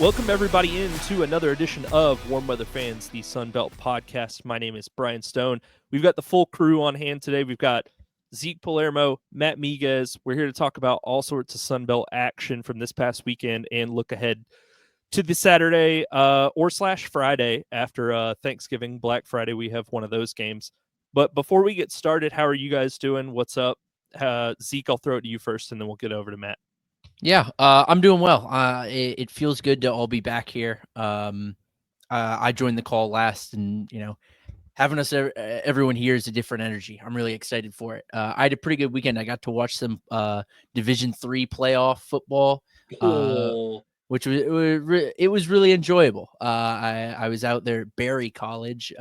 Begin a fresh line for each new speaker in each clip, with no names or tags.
Welcome everybody into another edition of Warm Weather Fans, the Sun Belt podcast. My name is Brian Stone. We've got the full crew on hand today. We've got Zeke Palermo, Matt Miguez. We're here to talk about all sorts of Sun Belt action from this past weekend and look ahead to the Saturday or Friday after Thanksgiving, Black Friday. We have one of those games. But before we get started, how are you guys doing? What's up? Zeke, I'll throw it to you first, and then we'll get over to Matt.
Yeah, I'm doing well. It feels good to all be back here. I joined the call last, and having us everyone here is a different energy. I'm really excited for it. I had a pretty good weekend. I got to watch some Division III playoff football, which was really enjoyable. I was out there at Barry College,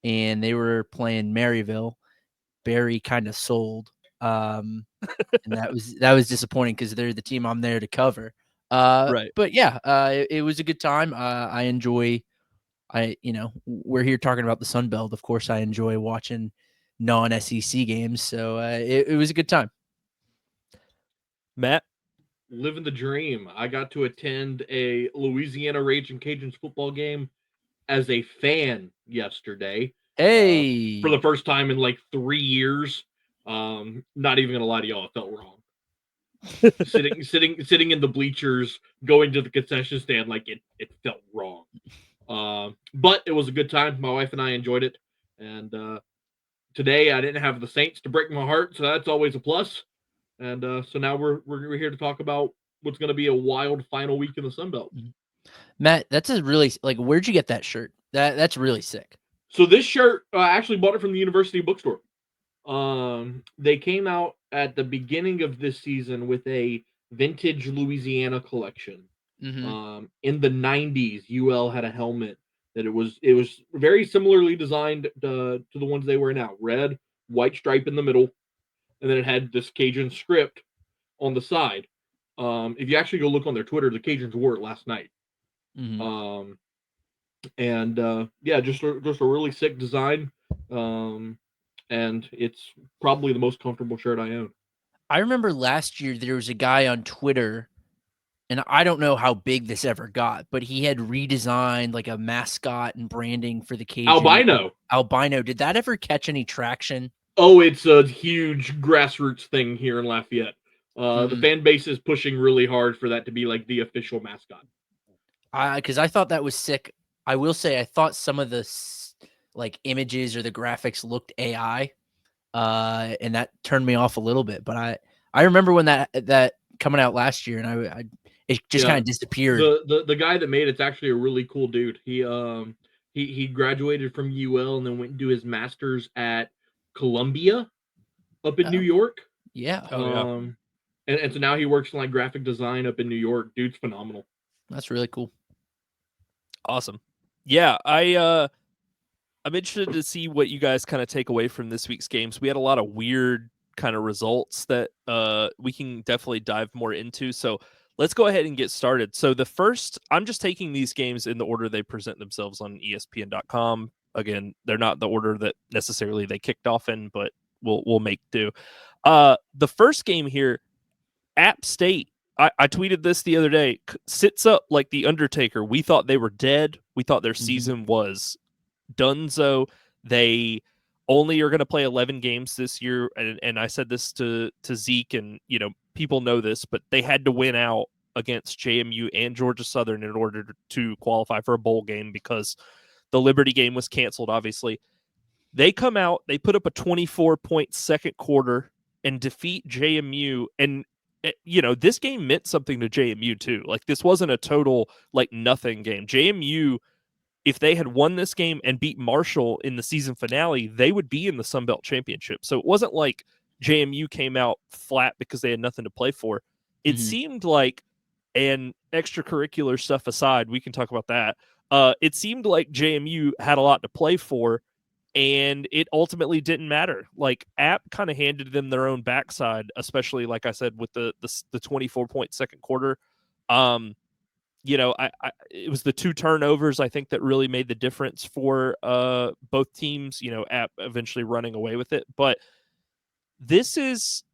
and they were playing Maryville. Barry kind of sold. And that was disappointing because they're the team I'm there to cover.
Right.
But yeah, it was a good time. I enjoy. We're here talking about the Sun Belt. Of course, I enjoy watching non-SEC games. So it was a good time.
Matt,
living the dream. I got to attend a Louisiana Raging Cajuns football game as a fan yesterday.
Hey,
for the first time in like 3 years. Not even gonna lie to y'all, it felt wrong. sitting in the bleachers, going to the concession stand, like it felt wrong. But it was a good time. My wife and I enjoyed it, and today I didn't have the Saints to break my heart, so that's always a plus. And so now we're here to talk about what's going to be a wild final week in the Sun Belt.
Matt, that's a really where'd you get that shirt? That's really sick.
So this shirt, I actually bought it from the University Bookstore. They came out at the beginning of this season with a vintage Louisiana collection.
Mm-hmm.
In the 90s, UL had a helmet that it was very similarly designed to the ones they wear now. Red, white stripe in the middle, and then it had this Cajun script on the side. If you actually go look on their Twitter, the Cajuns wore it last night.
Mm-hmm.
Yeah, just a really sick design. And it's probably the most comfortable shirt I own.
I remember last year there was a guy on Twitter, and I don't know how big this ever got, but he had redesigned like a mascot and branding for the Cajun. Albino. Did that ever catch any traction?
Oh, it's a huge grassroots thing here in Lafayette. The fan base is pushing really hard for that to be like the official mascot.
Because I thought that was sick. I will say I thought some of the like images or the graphics looked AI, and that turned me off a little bit. But I remember when that coming out last year, and it just kind of disappeared.
The guy that made it's actually a really cool dude. He graduated from UL and then went and do his master's at Columbia up in New York.
Yeah.
And so now he works in like graphic design up in New York. Dude's phenomenal.
That's really cool.
Awesome. Yeah, I'm interested to see what you guys kind of take away from this week's games. We had a lot of weird kind of results that we can definitely dive more into. So let's go ahead and get started. So the first, I'm just taking these games in the order they present themselves on ESPN.com. Again, they're not the order that necessarily they kicked off in, but we'll make do. The first game here, App State. I tweeted this the other day, sits up like the Undertaker. We thought they were dead. We thought their season was donezo. They only are going to play 11 games this year. And I said this to Zeke, and, people know this, but they had to win out against JMU and Georgia Southern in order to qualify for a bowl game because the Liberty game was canceled, obviously. They come out, they put up a 24-point second quarter and defeat JMU. And this game meant something to JMU too. Like, this wasn't a total nothing game. JMU, if they had won this game and beat Marshall in the season finale, they would be in the Sun Belt Championship. So it wasn't like JMU came out flat because they had nothing to play for. It seemed like, and extracurricular stuff aside, we can talk about that. It seemed like JMU had a lot to play for, and it ultimately didn't matter. Like, App kind of handed them their own backside, especially, like I said, with the 24-point second quarter. It was the two turnovers, I think, that really made the difference for both teams, App eventually running away with it. But this is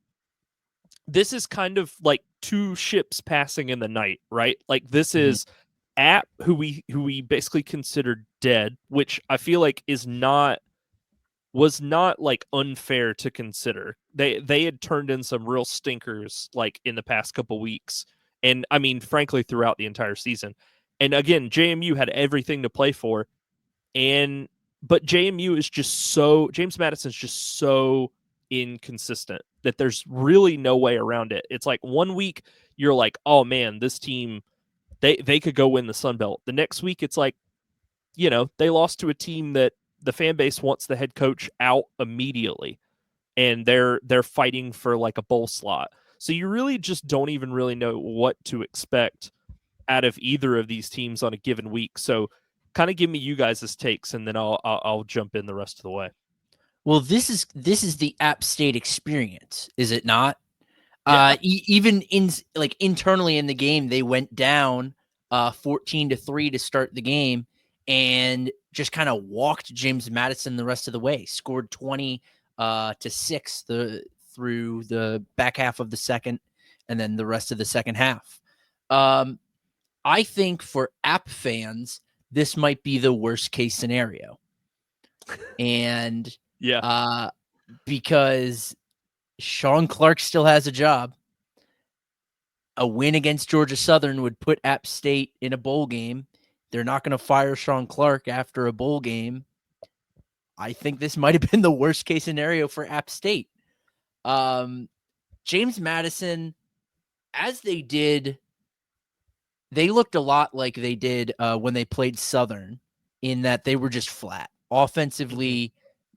kind of like two ships passing in the night, right? Like, this is App, who we basically considered dead, which I feel like was not like unfair to consider. They had turned in some real stinkers like in the past couple weeks, and I mean, frankly, throughout the entire season. And again, JMU had everything to play for, but JMU is just James Madison's just so inconsistent that there's really no way around it. It's like one week you're like, oh man, this team they could go win the Sun Belt. The next week it's like, they lost to a team that the fan base wants the head coach out immediately, and they're fighting for like a bowl slot. So you really just don't even really know what to expect out of either of these teams on a given week. So kind of give me you guys' takes, and then I'll jump in the rest of the way.
Well, this is the App State experience, is it not?
Yeah.
Even internally in the game, they went down 14-3 to start the game, and just kind of walked James Madison the rest of the way. Scored 20-6 through the back half of the second, and then the rest of the second half. I think for App fans, this might be the worst case scenario, and because Sean Clark still has a job. A win against Georgia Southern would put App State in a bowl game. They're not going to fire Sean Clark after a bowl game. I think this might have been the worst case scenario for App State. James Madison, as they looked a lot like they did when they played Southern, in that they were just flat. Offensively,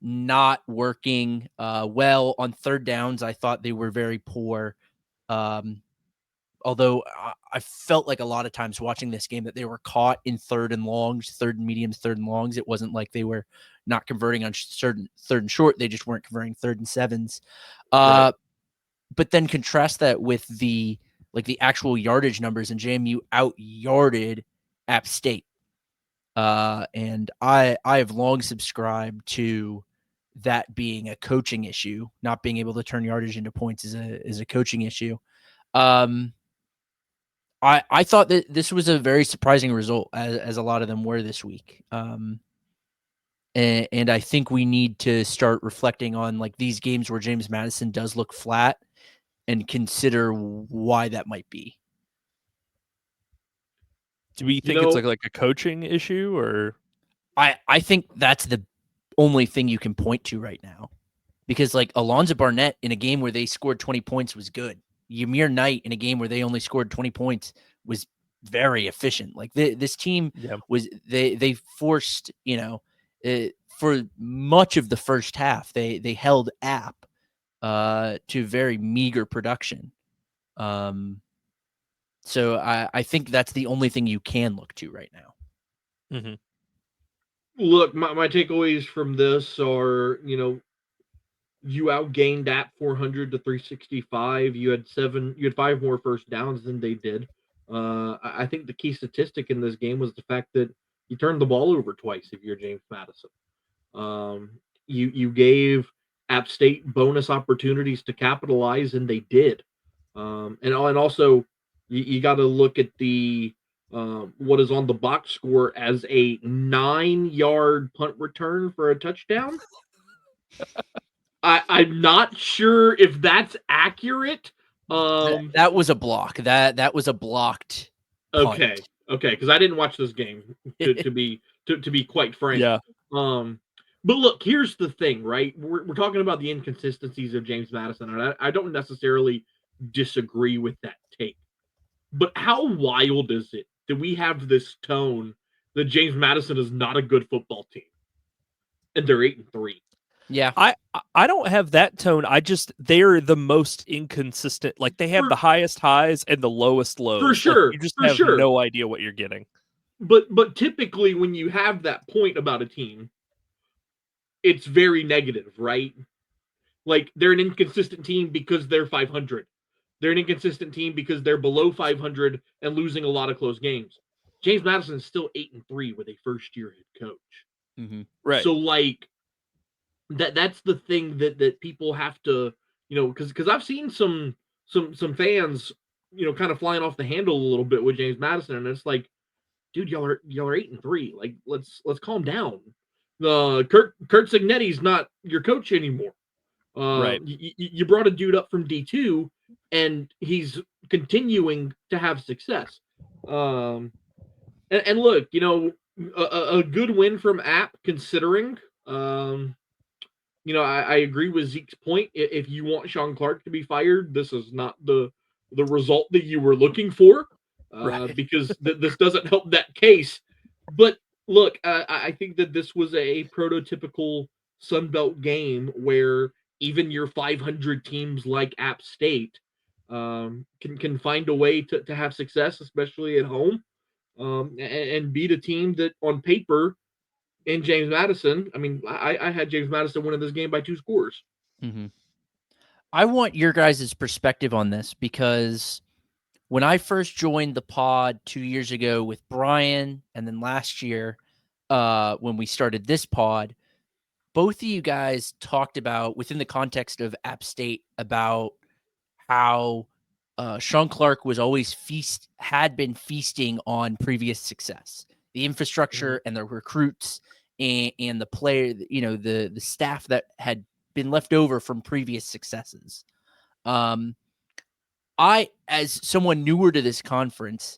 not working well on third downs. I thought they were very poor. Although I felt like a lot of times watching this game that they were caught in third and mediums, third and longs. It wasn't like they were not converting on certain third and short. They just weren't converting third and sevens.
Right.
But then contrast that with the actual yardage numbers, and JMU out-yarded App State. And I have long subscribed to that being a coaching issue. Not being able to turn yardage into points is a coaching issue. I thought that this was a very surprising result, as a lot of them were this week. And I think we need to start reflecting on like these games where James Madison does look flat and consider why that might be.
Do we think it's like a coaching issue, or?
I think that's the only thing you can point to right now, because like Alonzo Barnett in a game where they scored 20 points was good. Ymir Knight in a game where they only scored 20 points was very efficient. Like this team was, they forced, for much of the first half, they held App to very meager production. So I think that's the only thing you can look to right now.
Mm-hmm.
Look, my takeaways from this are, you outgained App 400 to 365. You had 5 more first downs than they did. I think the key statistic in this game was the fact that you turned the ball over twice if you're James Madison. You gave App State bonus opportunities to capitalize, and they did. And also, you got to look at the what is on the box score as a 9-yard punt return for a touchdown. I'm not sure if that's accurate.
That was a block. That was a blocked punt.
Okay, because I didn't watch this game to be quite frank.
Yeah.
But look, here's the thing, right? We're talking about the inconsistencies of James Madison, and I don't necessarily disagree with that take. But how wild is it that we have this tone that James Madison is not a good football team, and they're 8-3?
Yeah,
I don't have that tone. They're the most inconsistent. Like they have the highest highs and the lowest lows.
For sure,
like, you just have no idea what you're getting.
But typically, when you have that point about a team, it's very negative, right? Like they're an inconsistent team because they're 500. They're an inconsistent team because they're below 500 and losing a lot of close games. James Madison is still 8-3 with a first-year head coach.
Mm-hmm.
Right.
So like that's the thing that people have to, because I've seen some fans, kind of flying off the handle a little bit with James Madison, and it's like, dude, y'all are 8-3. Like, let's calm down. Kurt Signetti's not your coach anymore.
Right.
You brought a dude up from D2, and he's continuing to have success. And look, a good win from App, considering. I agree with Zeke's point. If you want Sean Clark to be fired, this is not the result that you were looking for,
Right.
because this doesn't help that case. But look, I think that this was a prototypical Sunbelt game where even your 500 teams like App State can find a way to have success, especially at home, and beat a team that on paper in James Madison. I mean, I had James Madison winning this game by 2 scores.
Mm-hmm. I want your guys' perspective on this, because when I first joined the pod 2 years ago with Brian, and then last year when we started this pod, both of you guys talked about, within the context of App State, about how Sean Clark was always had been feasting on previous success, the infrastructure and the recruits and the player, the staff that had been left over from previous successes. I, as someone newer to this conference,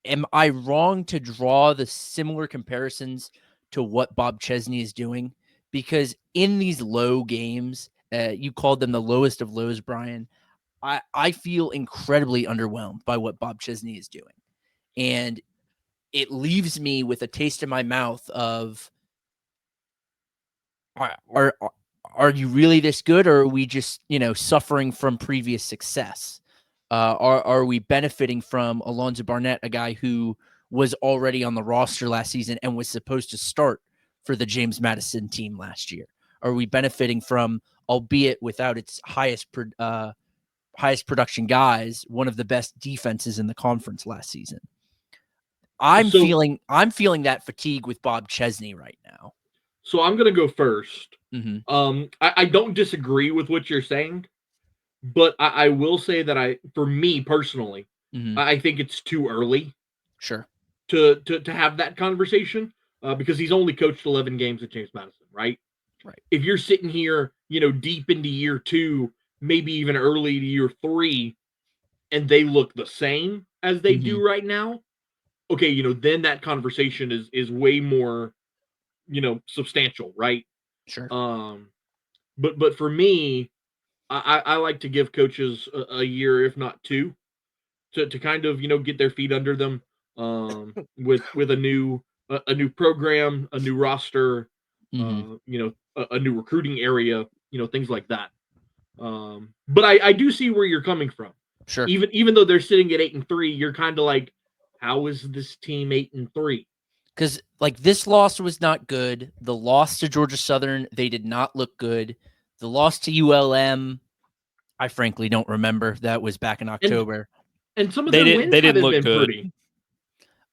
am I wrong to draw the similar comparisons to what Bob Chesney is doing? Because in these low games, you called them the lowest of lows, Brian, I feel incredibly underwhelmed by what Bob Chesney is doing. And it leaves me with a taste in my mouth of, are you really this good, or are we just, suffering from previous success? Are we benefiting from Alonzo Barnett, a guy who was already on the roster last season and was supposed to start for the James Madison team last year? Are we benefiting from, albeit without its highest production guys, one of the best defenses in the conference last season? I'm feeling that fatigue with Bob Chesney right now.
So I'm gonna go first.
Mm-hmm.
I don't disagree with what you're saying, but I will say that for me personally,
Mm-hmm.
I think it's too early.
Sure.
To have that conversation, because he's only coached 11 games at James Madison, right?
Right.
If you're sitting here, deep into year 2, maybe even early to year 3, and they look the same as they do right now, okay, then that conversation is way more, substantial, right?
Sure.
But for me, I like to give coaches a year, if not 2, to kind of get their feet under them, with a new program, a new roster, a new recruiting area, things like that. But I do see where you're coming from.
Sure.
Even though they're sitting at 8-3, you're kind of like, how is this team 8-3?
Because this loss was not good. The loss to Georgia Southern, they did not look good. The loss to ULM, I frankly don't remember. That was back in October.
And some of their wins haven't been
good.
pretty.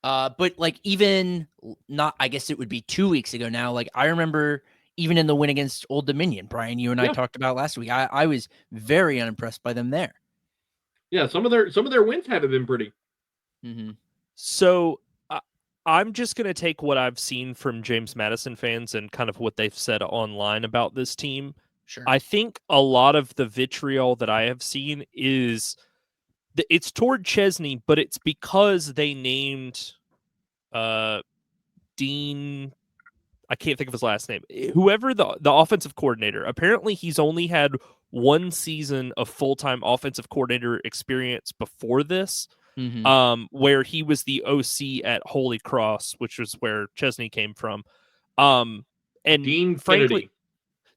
But even not, I guess it would be 2 weeks ago now. I remember even in the win against Old Dominion, Brian, you and I talked about last week. I was very unimpressed by them there.
Yeah, some of their wins haven't been pretty.
Mm-hmm.
So I'm just going to take what I've seen from James Madison fans and kind of what they've said online about this team.
Sure.
I think a lot of the vitriol that I have seen is it's toward Chesney, but it's because they named Dean, I can't think of his last name, whoever the offensive coordinator. Apparently he's only had 1 season of full-time offensive coordinator experience before this, where he was the OC at Holy Cross, which was where Chesney came from. And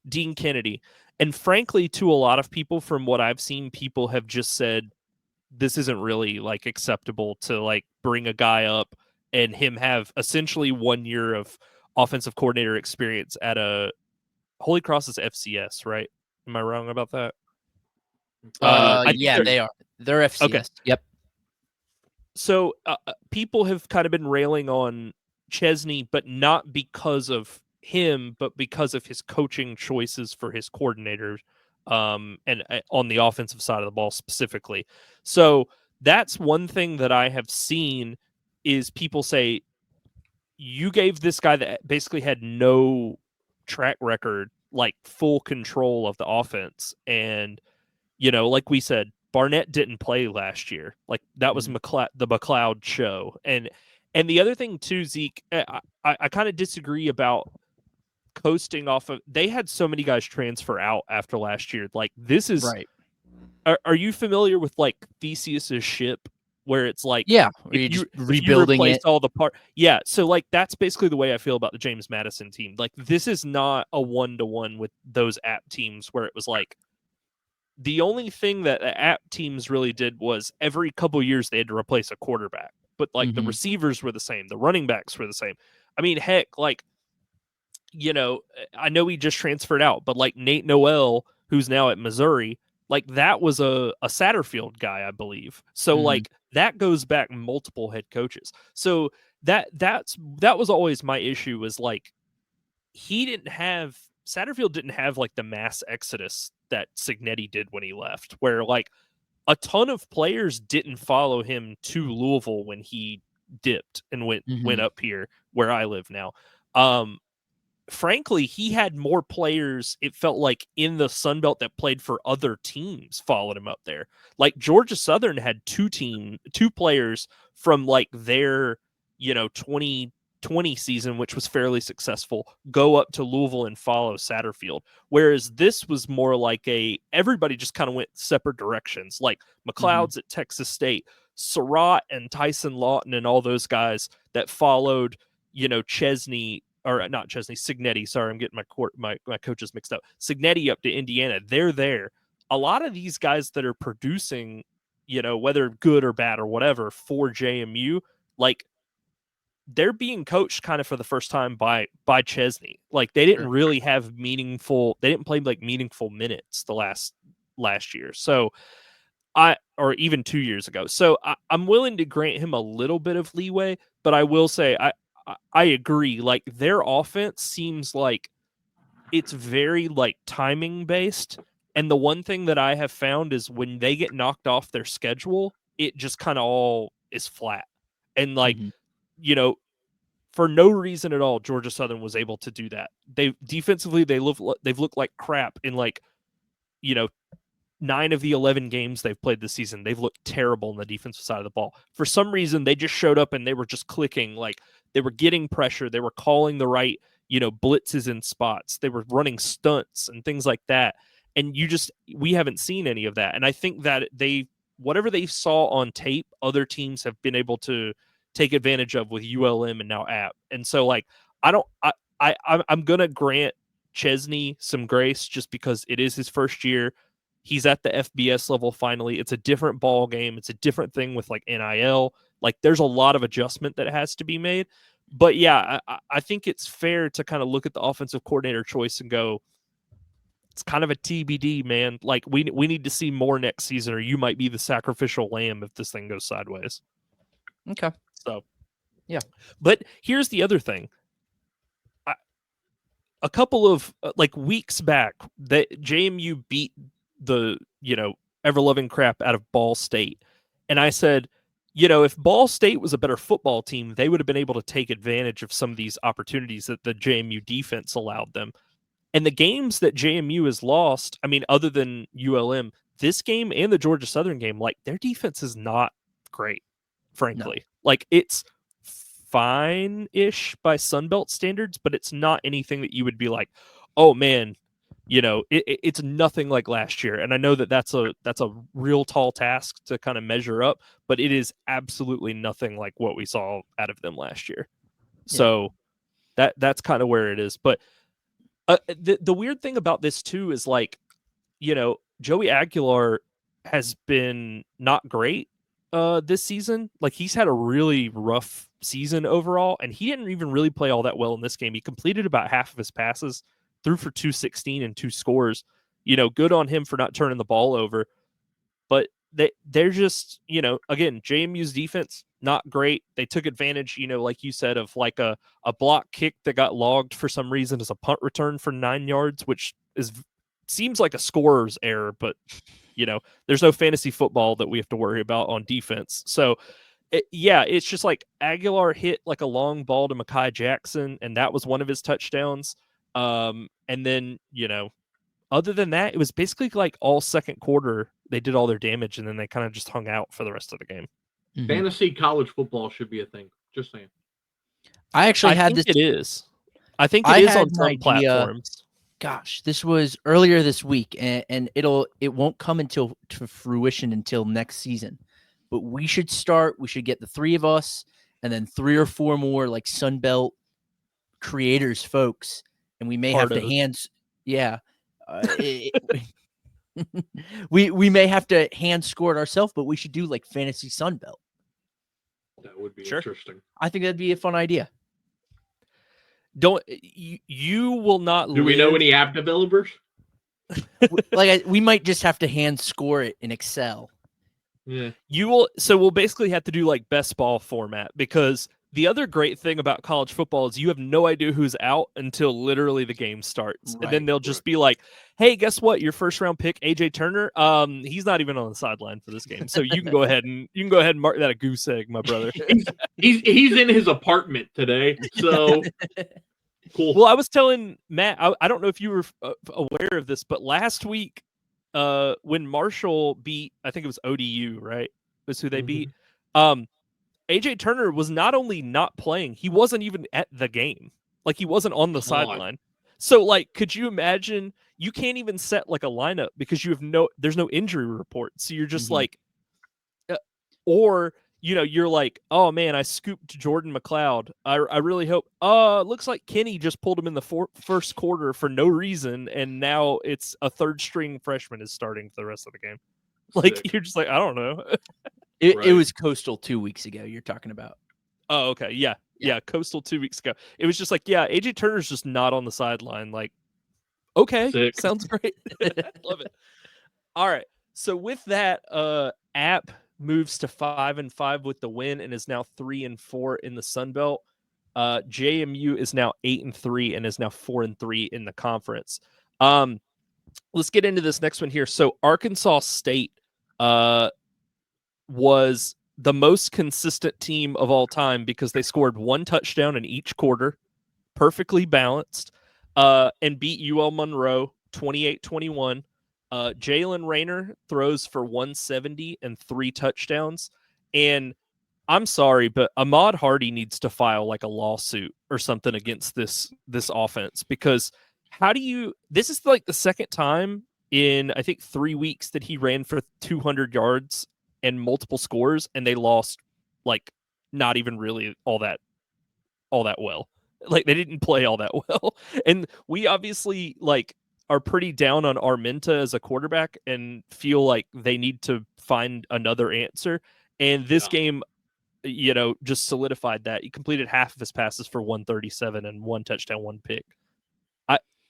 Dean
Kennedy. And frankly, to a lot of people, from what I've seen, people have just said, this isn't really acceptable to bring a guy up and him have essentially 1 year of offensive coordinator experience at a Holy Cross is FCS, right? Am I wrong about that?
Yeah, they are. They're FCS.
Okay.
Yep.
So people have kind of been railing on Chesney, but not because of him, but because of his coaching choices for his coordinators, and on the offensive side of the ball specifically. So that's one thing that I have seen is people say, you gave this guy that basically had no track record, like full control of the offense. And, like we said, Barnett didn't play last year. Like that was the McLeod show. And the other thing too, Zeke, I kind of disagree about coasting off of, they had so many guys transfer out after last year. Like this is
right.
Are you familiar with like Theseus's ship, where it's like,
Yeah,
if
just
you
rebuilding
replace
it.
all the part, yeah. So like that's basically the way I feel about the James Madison team. Like this is not a 1-to-1 with those app teams where it was like the only thing that the app teams really did was every couple years they had to replace a quarterback, but like the receivers were the same, the running backs were the same. I mean, heck, like I know he just transferred out, but like Nate Noel, who's now at Missouri, like that was a Satterfield guy, I believe. So like that goes back multiple head coaches. So that was always my issue, was like Satterfield didn't have like the mass exodus that Signetti did when he left, where like a ton of players didn't follow him to Louisville when he dipped and went up here where I live now. Frankly, he had more players, it felt like, in the Sun Belt that played for other teams followed him up there. Like Georgia Southern had two players from like their 2020 season, which was fairly successful, go up to Louisville and follow Satterfield. Whereas this was more like everybody just kind of went separate directions. Like McLeod's at Texas State, Surratt and Tyson Lawton and all those guys that followed Chesney, or not Chesney, Signetti. Sorry, I'm getting my coaches mixed up. Signetti up to Indiana. They're there. A lot of these guys that are producing, whether good or bad or whatever, for JMU, like they're being coached kind of for the first time by Chesney. Like they didn't really have they didn't play like meaningful minutes the last year. So or even 2 years ago. So I'm willing to grant him a little bit of leeway, but I will say I agree. Like their offense seems like it's very like timing based. And the one thing that I have found is when they get knocked off their schedule, it just kind of all is flat. And like, for no reason at all, Georgia Southern was able to do that. They defensively, they've looked like crap in like, 9 of the 11 games they've played this season. They've looked terrible on the defensive side of the ball. For some reason, they just showed up and they were just clicking. Like they were getting pressure. They were calling the right, blitzes in spots. They were running stunts and things like that. And we haven't seen any of that. And I think that whatever they saw on tape, other teams have been able to take advantage of with ULM and now App. And so like, I'm going to grant Chesney some grace just because it is his first year. He's at the FBS level finally. It's a different ball game. It's a different thing with like NIL. Like there's a lot of adjustment that has to be made. But yeah, I think it's fair to kind of look at the offensive coordinator choice and go, it's kind of a TBD, man. Like we need to see more next season, or you might be the sacrificial lamb if this thing goes sideways.
Okay.
So,
yeah.
But here's the other thing. A couple of like weeks back, that JMU beat the ever loving crap out of Ball State, and I said, if Ball State was a better football team, they would have been able to take advantage of some of these opportunities that the JMU defense allowed them. And the games that JMU has lost, I mean, other than ULM, this game and the Georgia Southern game, like their defense is not great, frankly. No. Like it's fine-ish by Sunbelt standards, but it's not anything that you would be like, oh man, it's nothing like last year. And I know that that's a real tall task to kind of measure up, but it is absolutely nothing like what we saw out of them last year. Yeah. So that's kind of where it is. But the weird thing about this too is like, Joey Aguilar has been not great this season. Like he's had a really rough season overall, and he didn't even really play all that well in this game. He completed about half of his passes, threw for 216 and 2 scores. Good on him for not turning the ball over. But they're just, again, JMU's defense, not great. They took advantage, like you said, of like a block kick that got logged for some reason as a punt return for 9 yards, which seems like a scorer's error, but there's no fantasy football that we have to worry about on defense. So it's just like Aguilar hit like a long ball to Mekhi Jackson, and that was one of his touchdowns. And then, other than that, it was basically like all second quarter, they did all their damage, and then they kind of just hung out for the rest of the game.
Mhm.
Fantasy college football should be a thing. Just saying.
I actually had this.
It is. I think it is on some platforms.
Gosh, this was earlier this week, and it won't come to fruition until next season. But we should get the three of us and then 3 or 4 more like Sunbelt creators folks, and we may have to we may have to hand score it ourselves, but we should do like fantasy Sunbelt.
That would be interesting.
I think that'd be a fun idea.
You will not.
Do we know any app developers?
We might just have to hand score it in Excel.
Yeah.
You will. So we'll basically have to do like best ball format, because the other great thing about college football is you have no idea who's out until literally the game starts.
Right,
and then they'll just be like, hey, guess what? Your first round pick, AJ Turner, he's not even on the sideline for this game. So you can go ahead and mark that a goose egg, my brother.
he's in his apartment today. So cool.
Well, I was telling Matt, I don't know if you were aware of this, but last week, when Marshall beat, I think it was ODU, right? Was who they beat. AJ Turner was not only not playing, he wasn't even at the game. Like, he wasn't on the sideline. So, like, could you imagine? You can't even set like a lineup because there's no injury report. So you're just like, or you're like, oh man, I scooped Jordan McLeod. I really hope. Looks like Kenny just pulled him in the first quarter for no reason, and now it's a third string freshman is starting for the rest of the game. Like, you're just like, I don't know.
It was Coastal 2 weeks ago you're talking about.
Oh, okay. Yeah. Coastal 2 weeks ago. It was just like, yeah, AJ Turner's just not on the sideline. Like, okay, sounds great. Love it. All right. So with that, App moves to 5-5 with the win and is now 3-4 in the Sun Belt. JMU is now 8-3 and is now 4-3 in the conference. Let's get into this next one here. So Arkansas State was the most consistent team of all time because they scored 1 touchdown in each quarter, perfectly balanced, and beat UL Monroe 28-21. Jalen Rayner throws for 170 and 3 touchdowns. And I'm sorry, but Ahmad Hardy needs to file like a lawsuit or something against this offense, because this is like the second time in, I think, 3 weeks that he ran for 200 yards and multiple scores, and they lost like not even really all that well. Like, they didn't play all that well. And we obviously like are pretty down on Arminta as a quarterback and feel like they need to find another answer. And this game, just solidified that. He completed half of his passes for 137 and 1 touchdown, 1 pick.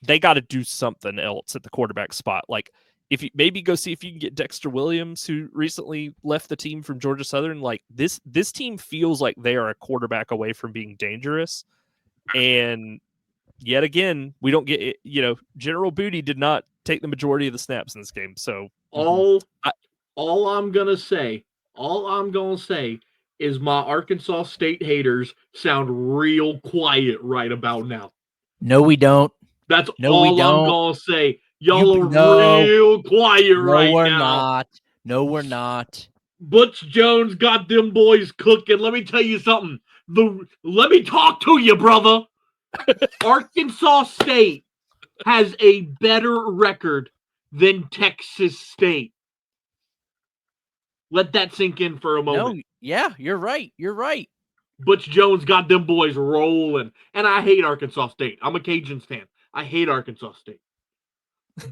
They got to do something else at the quarterback spot. Like, if you maybe go see if you can get Dexter Williams, who recently left the team from Georgia Southern. Like, this team feels like they are a quarterback away from being dangerous. And yet again, we don't get it. General Booty did not take the majority of the snaps in this game. So
all I'm gonna say is my Arkansas State haters sound real quiet right about now.
No, we don't.
That's all I'm gonna say. Y'all are real quiet right now.
No, we're not.
Butch Jones got them boys cooking. Let me tell you something. Let me talk to you, brother. Arkansas State has a better record than Texas State. Let that sink in for a moment.
No, yeah, you're right.
Butch Jones got them boys rolling. And I hate Arkansas State. I'm a Cajuns fan. I hate Arkansas State.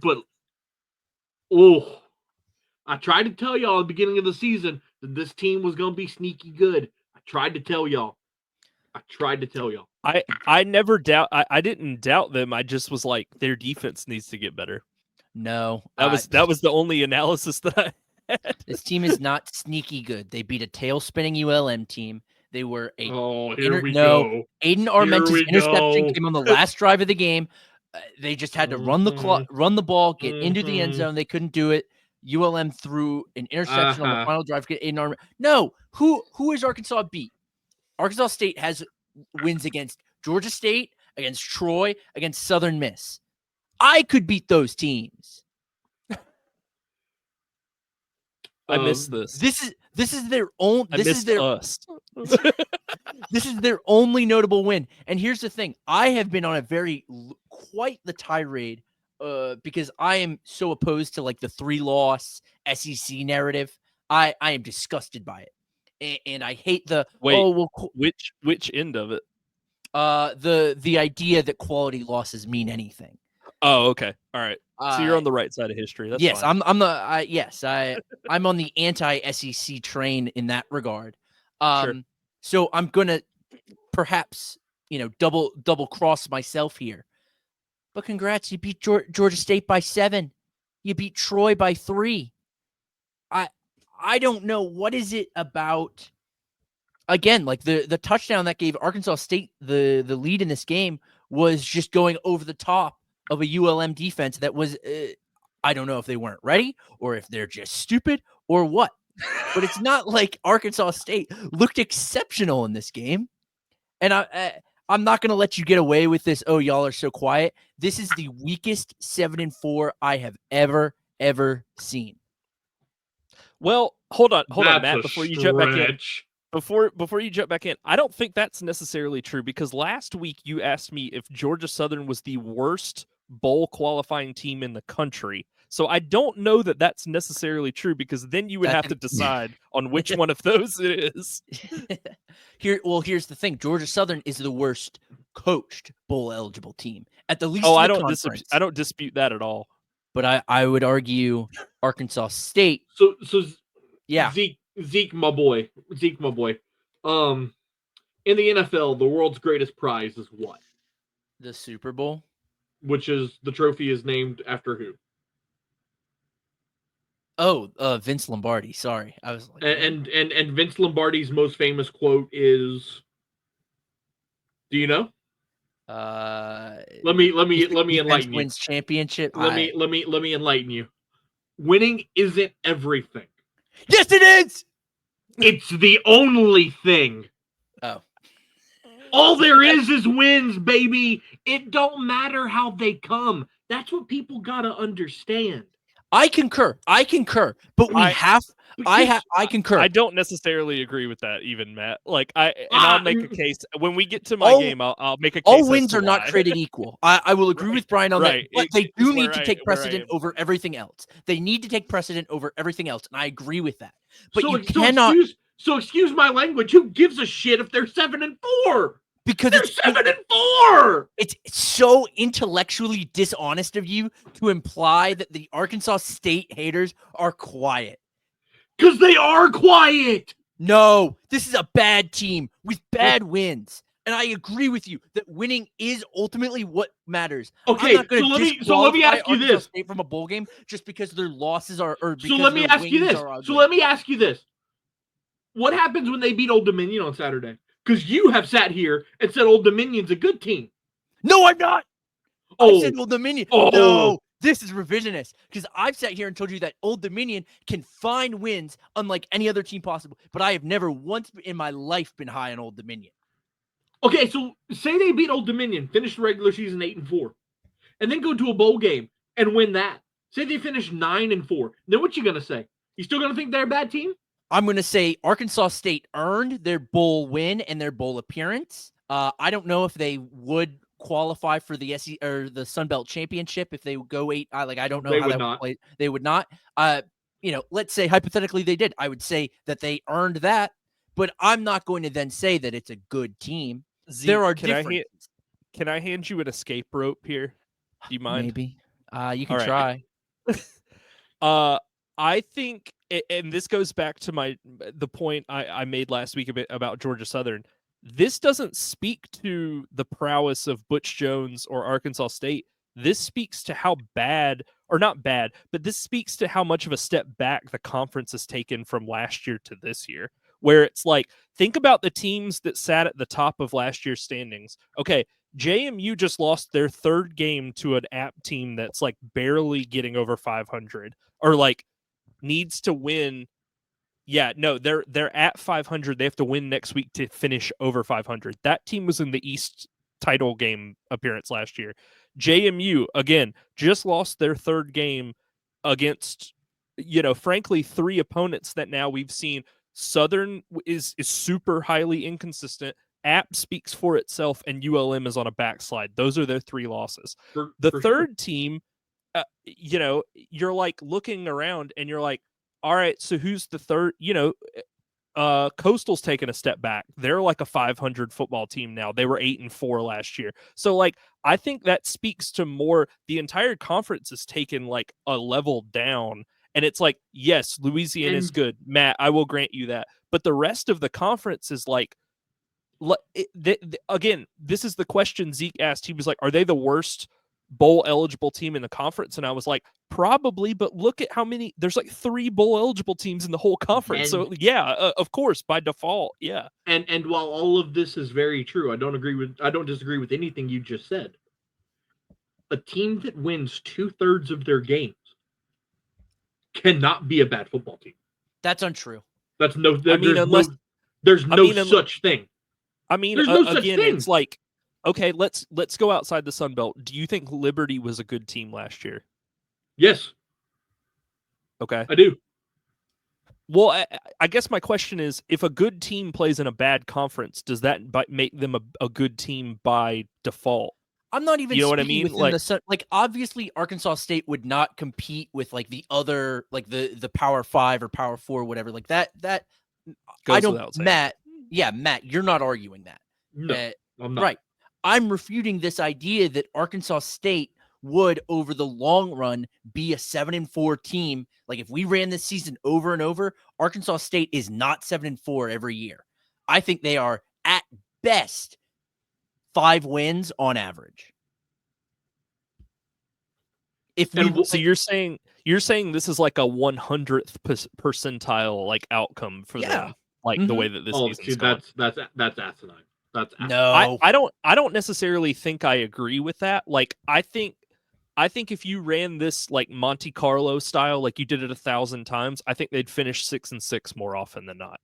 But, I tried to tell y'all at the beginning of the season that this team was going to be sneaky good. I tried to tell y'all.
I never doubt. I didn't doubt them. I just was like, their defense needs to get better.
No,
that was the only analysis that I had.
This team is not sneaky good. They beat a tail-spinning ULM team. They were
go.
Aiden Armenta's interception came on the last drive of the game. They just had to run the ball, get into the end zone. They couldn't do it. ULM threw an interception on the
Uh-huh.
final drive. No, who is Arkansas beat? Arkansas State has wins against Georgia State, against Troy, against Southern Miss. I could beat those teams.
I miss this.
This is their own.
I
This is
missed
their
us.
this is their only notable win. And here's the thing: I have been on a quite the tirade, because I am so opposed to like the 3-loss SEC narrative. I am disgusted by it, and I hate the
which end of it?
The idea that quality losses mean anything.
Oh, okay, all right. So you're on the right side of history. That's
yes,
fine.
I'm on the anti-SEC train in that regard.
Sure.
So I'm gonna perhaps double cross myself here. But congrats, you beat Georgia State by 7. You beat Troy by 3. I don't know what is it about. Again, like the touchdown that gave Arkansas State the lead in this game was just going over the top of a ULM defense that was, I don't know if they weren't ready or if they're just stupid or what. But it's not like Arkansas State looked exceptional in this game. And I'm not going to let you get away with this. Oh, y'all are so quiet. This is the weakest 7-4 I have ever seen.
Well, hold on,
That's
Matt.
a
Before you jump back in,
stretch.
before you jump back in, I don't think that's necessarily true because last week you asked me if Georgia Southern was the worst bowl qualifying team in the country. So I don't know that that's necessarily true because then you would have to decide on which one of those it is.
Here's the thing: Georgia Southern is the worst coached bowl eligible team at the least.
Oh, I don't dispute that at all.
But I would argue Arkansas State.
So
yeah,
Zeke, my boy. In the NFL, the world's greatest prize is what?
The Super Bowl.
Which is the trophy is named after who?
Oh, Vince Lombardi. Sorry, I was like,
and Vince Lombardi's most famous quote is. Do you know? Let me enlighten you.
Wins championship.
Let me enlighten you. Winning isn't everything.
Yes, it is.
It's the only thing.
Oh.
All there is wins, baby. It don't matter how they come. That's what people gotta understand.
I concur. But I concur.
I don't necessarily agree with that, even Matt. Like I'll make a case when we get to my game. I'll make a case.
All wins are not created equal. I will agree with Brian on that. But they do need to take precedent over everything else. They need to take precedent over everything else, and I agree with that. But you cannot.
Excuse my language. Who gives a shit if they're 7-4?
Because
they're 7-4.
It's so intellectually dishonest of you to imply that the Arkansas State haters are quiet.
Because they are quiet.
No, this is a bad team with bad wins. And I agree with you that winning is ultimately what matters.
Okay, so let me ask you this.
State from a bowl game just because their losses are
so let me ask you this. What happens when they beat Old Dominion on Saturday? Because you have sat here and said Old Dominion's a good team.
No, I'm not.
Oh.
I said Old Dominion. Oh. No, this is revisionist. Because I've sat here and told you that Old Dominion can find wins unlike any other team possible. But I have never once in my life been high on Old Dominion.
Okay, so say they beat Old Dominion, finish the regular season 8-4, and then go to a bowl game and win that. Say they finish 9-4. Then what you gonna say? You still gonna think they're a bad team?
I'm going to say Arkansas State earned their bowl win and their bowl appearance. I don't know if they would qualify for the SEC or the Sun Belt Championship if they go 8. I don't know how that would play. They would not. Let's say hypothetically they did. I would say that they earned that, but I'm not going to then say that it's a good team.
Zeke,
there are differences.
Can I hand you an escape rope here? Do you mind?
Maybe. You can try.
I think, and this goes back to the point I made last week about Georgia Southern. This doesn't speak to the prowess of Butch Jones or Arkansas State. This speaks to how bad, or not bad, but this speaks to how much of a step back the conference has taken from last year to this year. Where it's like, think about the teams that sat at the top of last year's standings. Okay, JMU just lost their third game to an app team that's like barely getting over 500, or like needs to win. Yeah, no, they're at 500. They have to win next week to finish over 500. That team was in the East title game appearance last year. JMU, again, just lost their third game against, frankly, three opponents that now we've seen. Southern is super highly inconsistent. App speaks for itself, and ULM is on a backslide. Those are their three losses. The third team, you're like looking around and you're like, all right, so who's the third? Coastal's taken a step back. They're like a 500 football team now. They were 8-4 last year. So like, I think that speaks to more. The entire conference has taken like a level down, and it's like, yes, Louisiana is good, Matt. I will grant you that, but the rest of the conference is like, again, this is the question Zeke asked. He was like, "Are they the worst bowl eligible team in the conference?" And I was like, probably, but look at how many. There's like 3 bowl eligible teams in the whole conference. So yeah, of course, by default, yeah.
And while all of this is very true, I don't disagree with anything you just said. A team that wins 2/3 of their games cannot be a bad football team.
That's untrue.
There's no such thing.
I mean,
there's no such
again,
thing.
It's like, okay, let's go outside the Sun Belt. Do you think Liberty was a good team last year?
Yes.
Okay.
I do.
Well, I guess my question is, if a good team plays in a bad conference, does that make them a good team by default?
I'm not even.
You know what I mean?
Like obviously, Arkansas State would not compete with like the other, like the Power 5 or Power 4, whatever. Like that.
Goes
I don't,
without saying.
Matt. Yeah, Matt, you're not arguing that.
No, I'm not.
Right. I'm refuting this idea that Arkansas State would, over the long run, be a 7-4 team. Like if we ran this season over and over, Arkansas State is not 7-4 every year. I think they are at best 5 wins on average.
So you're saying this is like a 100th percentile like outcome for them, like the way that this season's gone.
That's asinine. That's asinine.
No.
I don't necessarily think I agree with that. Like I think if you ran this like Monte Carlo style, like you did it 1,000 times, I think they'd finish 6-6 more often than not.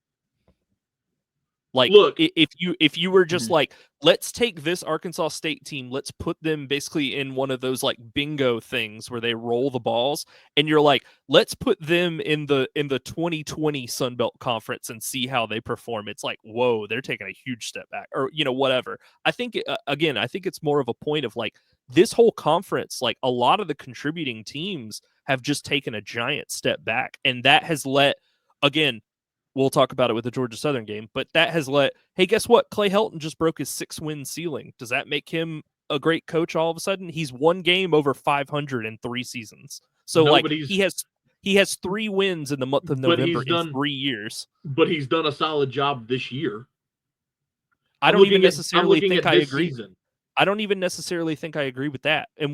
Like, look, if you were just like, let's take this Arkansas State team, let's put them basically in one of those like bingo things where they roll the balls, and you're like, let's put them in the 2020 Sun Belt Conference and see how they perform. It's like, whoa, they're taking a huge step back, or whatever. I think again, I think it's more of a point of like this whole conference, like a lot of the contributing teams have just taken a giant step back, and that has let, again, we'll talk about it with the Georgia Southern game, but that has let, hey, guess what? Clay Helton just broke his 6-win ceiling. Does that make him a great coach all of a sudden? He's one game over 500 in 3 seasons. So he has 3 wins in the month of November in 3 years.
But he's done a solid job this year.
I don't even necessarily think I agree. I don't even necessarily think I agree with that. And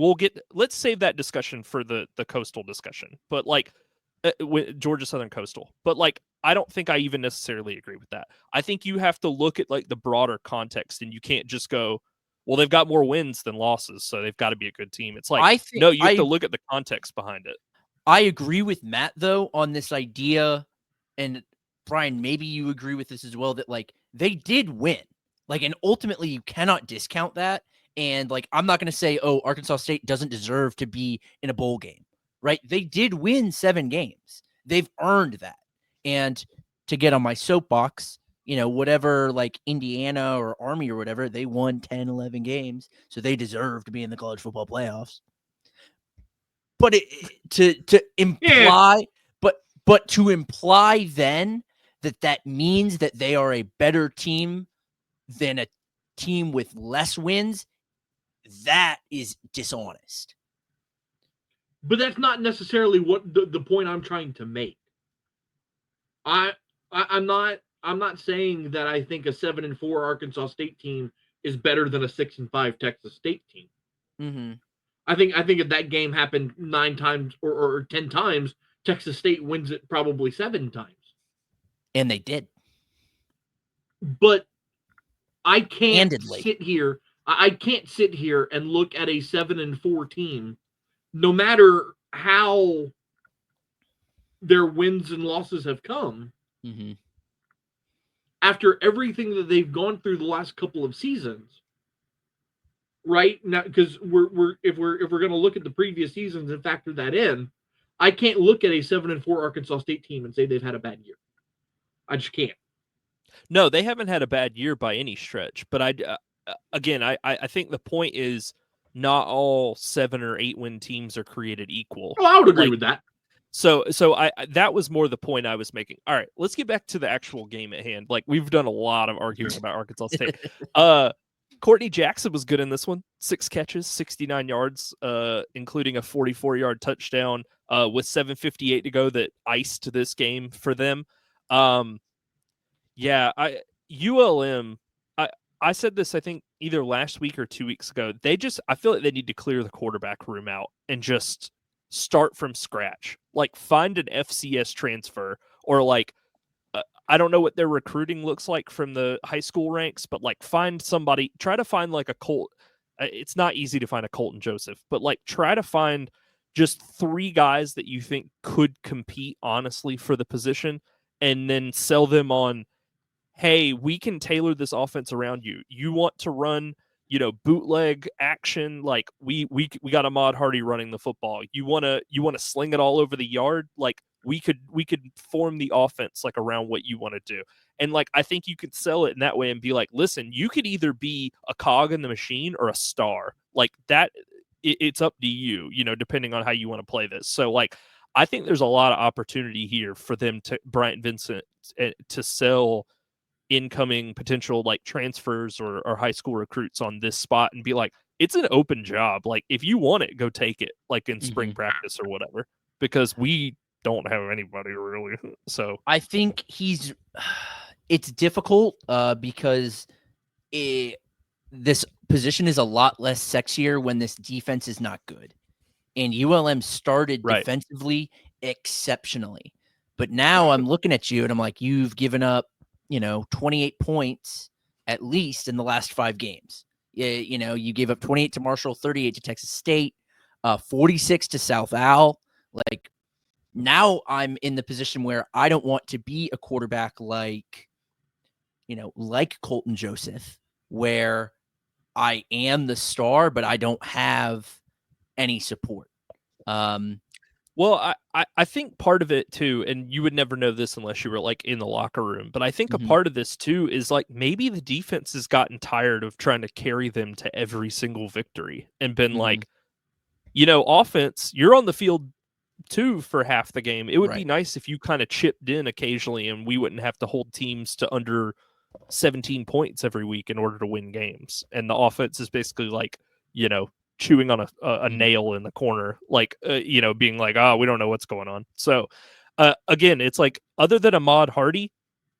let's save that discussion for the Coastal discussion. But like with Georgia Southern Coastal. But like, I don't think I even necessarily agree with that. I think you have to look at like the broader context, and you can't just go, well, they've got more wins than losses, so they've got to be a good team. It's like, you have to look at the context behind it.
I agree with Matt, though, on this idea, and Brian, maybe you agree with this as well, that like they did win. Like, and ultimately you cannot discount that. And like, I'm not going to say, oh, Arkansas State doesn't deserve to be in a bowl game, right? They did win 7 games. They've earned that. And to get on my soapbox, whatever, like Indiana or Army or whatever, they won 10, 11 games. So they deserve to be in the college football playoffs. But to imply, but to imply then that means that they are a better team than a team with less wins, that is dishonest.
But that's not necessarily what the point I'm trying to make. I'm not saying that I think a 7-4 Arkansas State team is better than a 6-5 Texas State team.
Mm-hmm.
I think if that game happened 9 times or 10 times, Texas State wins it probably 7 times.
And they did.
But I can't sit here. I can't sit here and look at a 7-4 team, no matter how their wins and losses have come
Mm-hmm.
after everything that they've gone through the last couple of seasons. Right now, because if we're going to look at the previous seasons and factor that in, I can't look at a 7-4 Arkansas State team and say they've had a bad year. I just can't.
No, they haven't had a bad year by any stretch. But I think the point is not all 7 or 8 win teams are created equal.
Oh, I would agree with that.
So that was more the point I was making. All right, let's get back to the actual game at hand. Like, we've done a lot of arguing about Arkansas State. Courtney Jackson was good in this one. 6 catches, 69 yards, including a 44-yard touchdown with 7:58 to go that iced this game for them. ULM, I said this, I think, either last week or 2 weeks ago. I feel like they need to clear the quarterback room out and just start from scratch. Like, find an FCS transfer, or like, I don't know what their recruiting looks like from the high school ranks, but like, find somebody, try to find like a Colt. It's not easy to find a Colton Joseph, but like, try to find just 3 guys that you think could compete honestly for the position, and then sell them on, hey, we can tailor this offense around you. You want to run, bootleg action, like we got Ahmad Hardy running the football. You want to sling it all over the yard, like we could form the offense like around what you want to do. And like, I think you could sell it in that way and be like, listen, you could either be a cog in the machine or a star. Like that, it's up to you, depending on how you want to play this. So like, I think there's a lot of opportunity here for them to Bryant Vincent to sell incoming potential like transfers or high school recruits on this spot and be like, it's an open job. Like, if you want it, go take it, like in spring practice or whatever, because we don't have anybody really. So
I think it's difficult because this position is a lot less sexier when this defense is not good. And ULM started defensively exceptionally. But now I'm looking at you and I'm like, you've given up 28 points at least in the last 5 games. You gave up 28 to Marshall, 38 to Texas State, 46 to South Al. Like, now I'm in the position where I don't want to be a quarterback like Colton Joseph, where I am the star, but I don't have any support.
Well, I think part of it too, and you would never know this unless you were like in the locker room, but I think a part of this too is like, maybe the defense has gotten tired of trying to carry them to every single victory and been like, offense, you're on the field too for half the game. It would be nice if you kind of chipped in occasionally and we wouldn't have to hold teams to under 17 points every week in order to win games. And the offense is basically like, chewing on a nail in the corner, like, being like, we don't know what's going on. So again, it's like, other than Ahmad Hardy,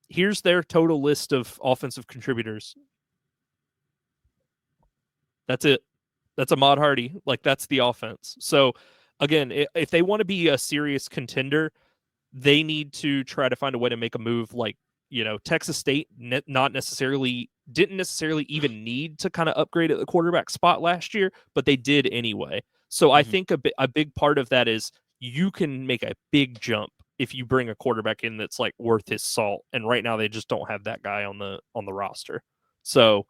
here's their total list of offensive contributors. That's it. That's Ahmad Hardy. Like, that's the offense. So again, if they want to be a serious contender, they need to try to find a way to make a move. Like, Texas State didn't necessarily even need to kind of upgrade at the quarterback spot last year, but they did anyway. So I think a big part of that is you can make a big jump if you bring a quarterback in that's like worth his salt. And right now they just don't have that guy on the roster. So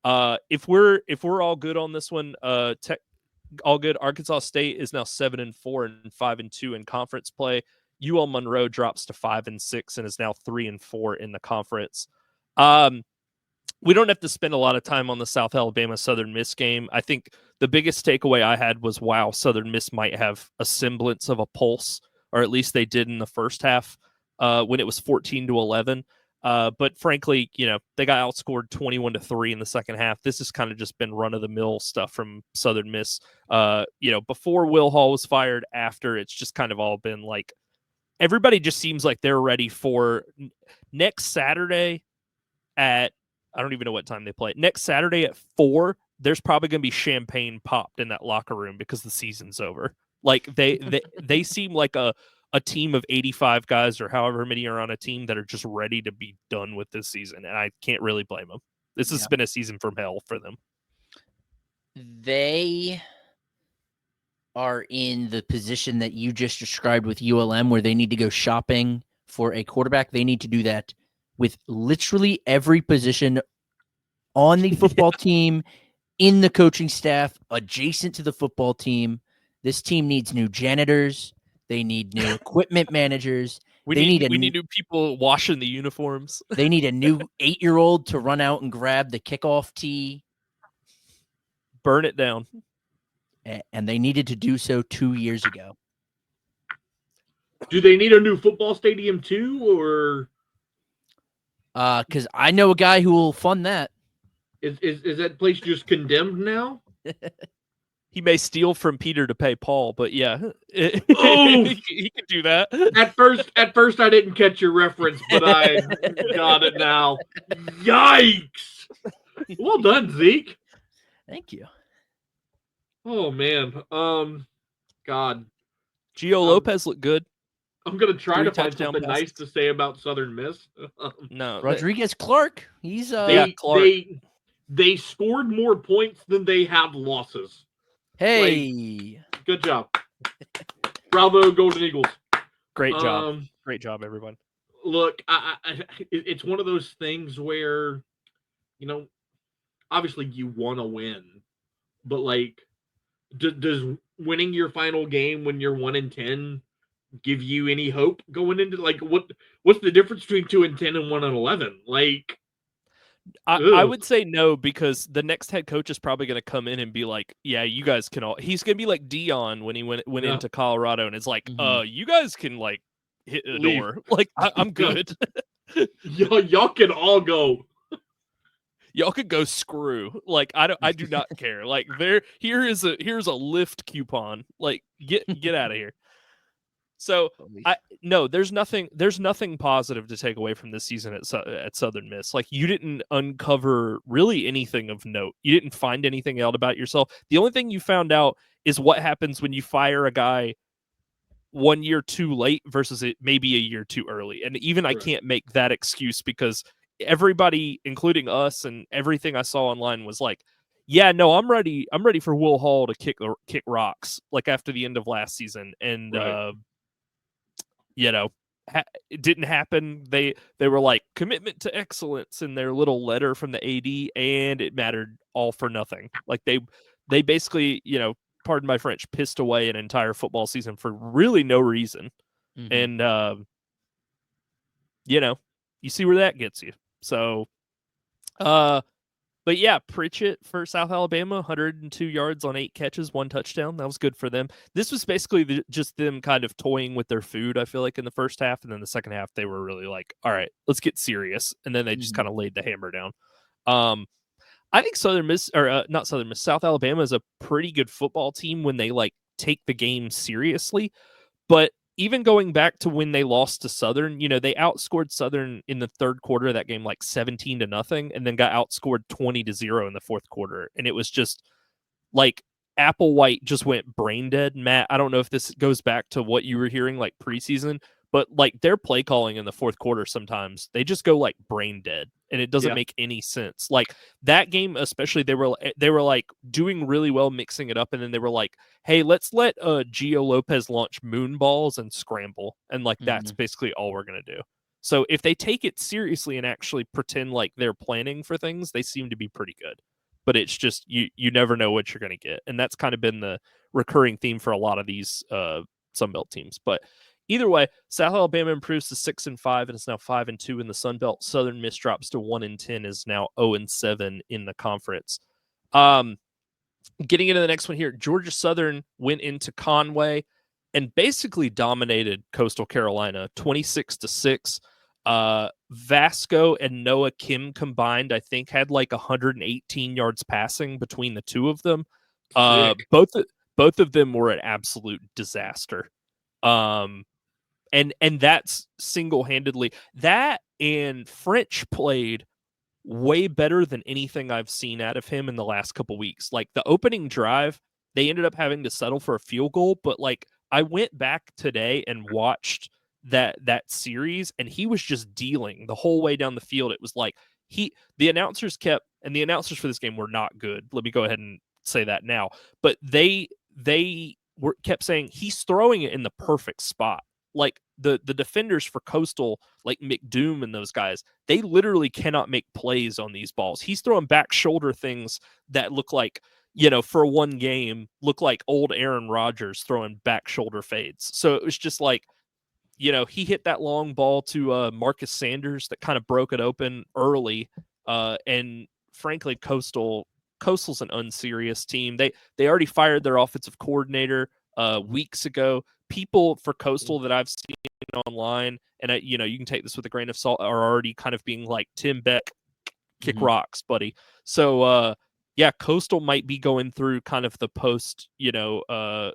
if we're all good on this one, all good. Arkansas State is now 7-4 and 5-2 in conference play. UL Monroe drops to 5-6 and is now 3-4 in the conference. We don't have to spend a lot of time on the South Alabama Southern Miss game. I think the biggest takeaway I had was, wow, Southern Miss might have a semblance of a pulse, or at least they did in the first half when it was 14-11. But frankly, they got outscored 21-3 in the second half. This has kind of just been run-of-the-mill stuff from Southern Miss. Before Will Hall was fired, after, it's just kind of all been like, everybody just seems like they're ready for next Saturday at, I don't even know what time they play. Next Saturday at 4, there's probably going to be champagne popped in that locker room because the season's over. Like, they seem like a team of 85 guys or however many are on a team that are just ready to be done with this season. And I can't really blame them. This has been a season from hell for them.
They are in the position that you just described with ULM, where they need to go shopping for a quarterback. They need to do that with literally every position on the football team, in the coaching staff, adjacent to the football team. This team needs new janitors. They need new equipment managers.
We
They
need
need
new people washing the uniforms.
They need a new 8-year-old to run out and grab the kickoff tee.
Burn it down.
And they needed to do so 2 years ago.
Do they need a new football stadium too, or
because I know a guy who will fund that.
is that place just condemned now?
He may steal from Peter to pay Paul, but yeah,
Oh!
he can do that.
At first, I didn't catch your reference, but I got it now. Yikes! Well done, Zeke.
Thank you.
Oh man, God.
Gio Lopez looked good.
I'm gonna try
3
to find
touchdown
something nice
passes.
to say about Southern Miss.
No,
Rodriguez Clark. He's
Clark.
They scored more points than they have losses.
Hey,
Good job. Bravo, Golden Eagles.
Great job. Great job, everyone.
Look, it's one of those things where, obviously you want to win, but like, does winning your final game when you're 1-10 give you any hope going into what's the difference between 2-10 and 1-11? Like,
I would say no, because the next head coach is probably going to come in and be like, yeah, you guys can all. He's going to be like Dion when he went into Colorado, and it's like, you guys can like hit the door. Like, I'm good.
Y'all can all go.
Y'all could go screw. Like, I do not care. Like, here's a lift coupon. Like, get out of here. So there's nothing positive to take away from this season at Southern Miss. Like, you didn't uncover really anything of note. You didn't find anything out about yourself. The only thing you found out is what happens when you fire a guy 1 year too late versus it maybe a year too early. And even I can't make that excuse, because everybody, including us and everything I saw online, was like, yeah, no, I'm ready for Will Hall to kick rocks, like after the end of last season. And it didn't happen. They were like, commitment to excellence in their little letter from the AD, and it mattered all for nothing. Like, they basically, pardon my French, pissed away an entire football season for really no reason. And you see where that gets you. So but yeah, Pritchett for South Alabama, 102 yards on 8 catches, 1 touchdown. That was good for them. This was basically just them kind of toying with their food, I feel like, in the first half. And then the second half, they were really like, all right, let's get serious. And then they just kind of laid the hammer down. I think South Alabama is a pretty good football team when they take the game seriously. But even going back to when they lost to Southern, they outscored Southern in the third quarter of that game 17-0, and then got outscored 20-0 in the fourth quarter. And it was just like Applewhite just went brain dead. Matt, I don't know if this goes back to what you were hearing preseason, but their play calling in the fourth quarter, sometimes they just go brain dead, and it doesn't make any sense. Like that game, especially, they were doing really well mixing it up, and then they were like, hey, let's let Gio Lopez launch moon balls and scramble, and that's basically all we're gonna do. So if they take it seriously and actually pretend like they're planning for things, they seem to be pretty good. But it's just you never know what you're gonna get, and that's kind of been the recurring theme for a lot of these Sunbelt teams. But either way, South Alabama improves to 6-5 and is now 5-2 in the Sun Belt. Southern Miss drops to 1-10, is now 0-7 in the conference. Getting into the next one here, Georgia Southern went into Conway and basically dominated Coastal Carolina 26-6. Vasco and Noah Kim combined, I think, had 118 yards passing between the two of them. Both of them were an absolute disaster. And that's single-handedly that, and French played way better than anything I've seen out of him in the last couple weeks. The opening drive, they ended up having to settle for a field goal, but I went back today and watched that series, and he was just dealing the whole way down the field. It was the announcers for this game were not good. Let me go ahead and say that now. But they kept saying he's throwing it in the perfect spot. Like the defenders for Coastal, like McDoom and those guys, they literally cannot make plays on these balls. He's throwing back shoulder things that look like, for one game, look like old Aaron Rodgers throwing back shoulder fades. So it was just like, he hit that long ball to Marcus Sanders that kind of broke it open early. And frankly, Coastal's an unserious team. They already fired their offensive coordinator weeks ago. People for Coastal that I've seen online, and you can take this with a grain of salt, are already kind of being like, Tim Beck, kick rocks, buddy. So yeah, Coastal might be going through kind of the post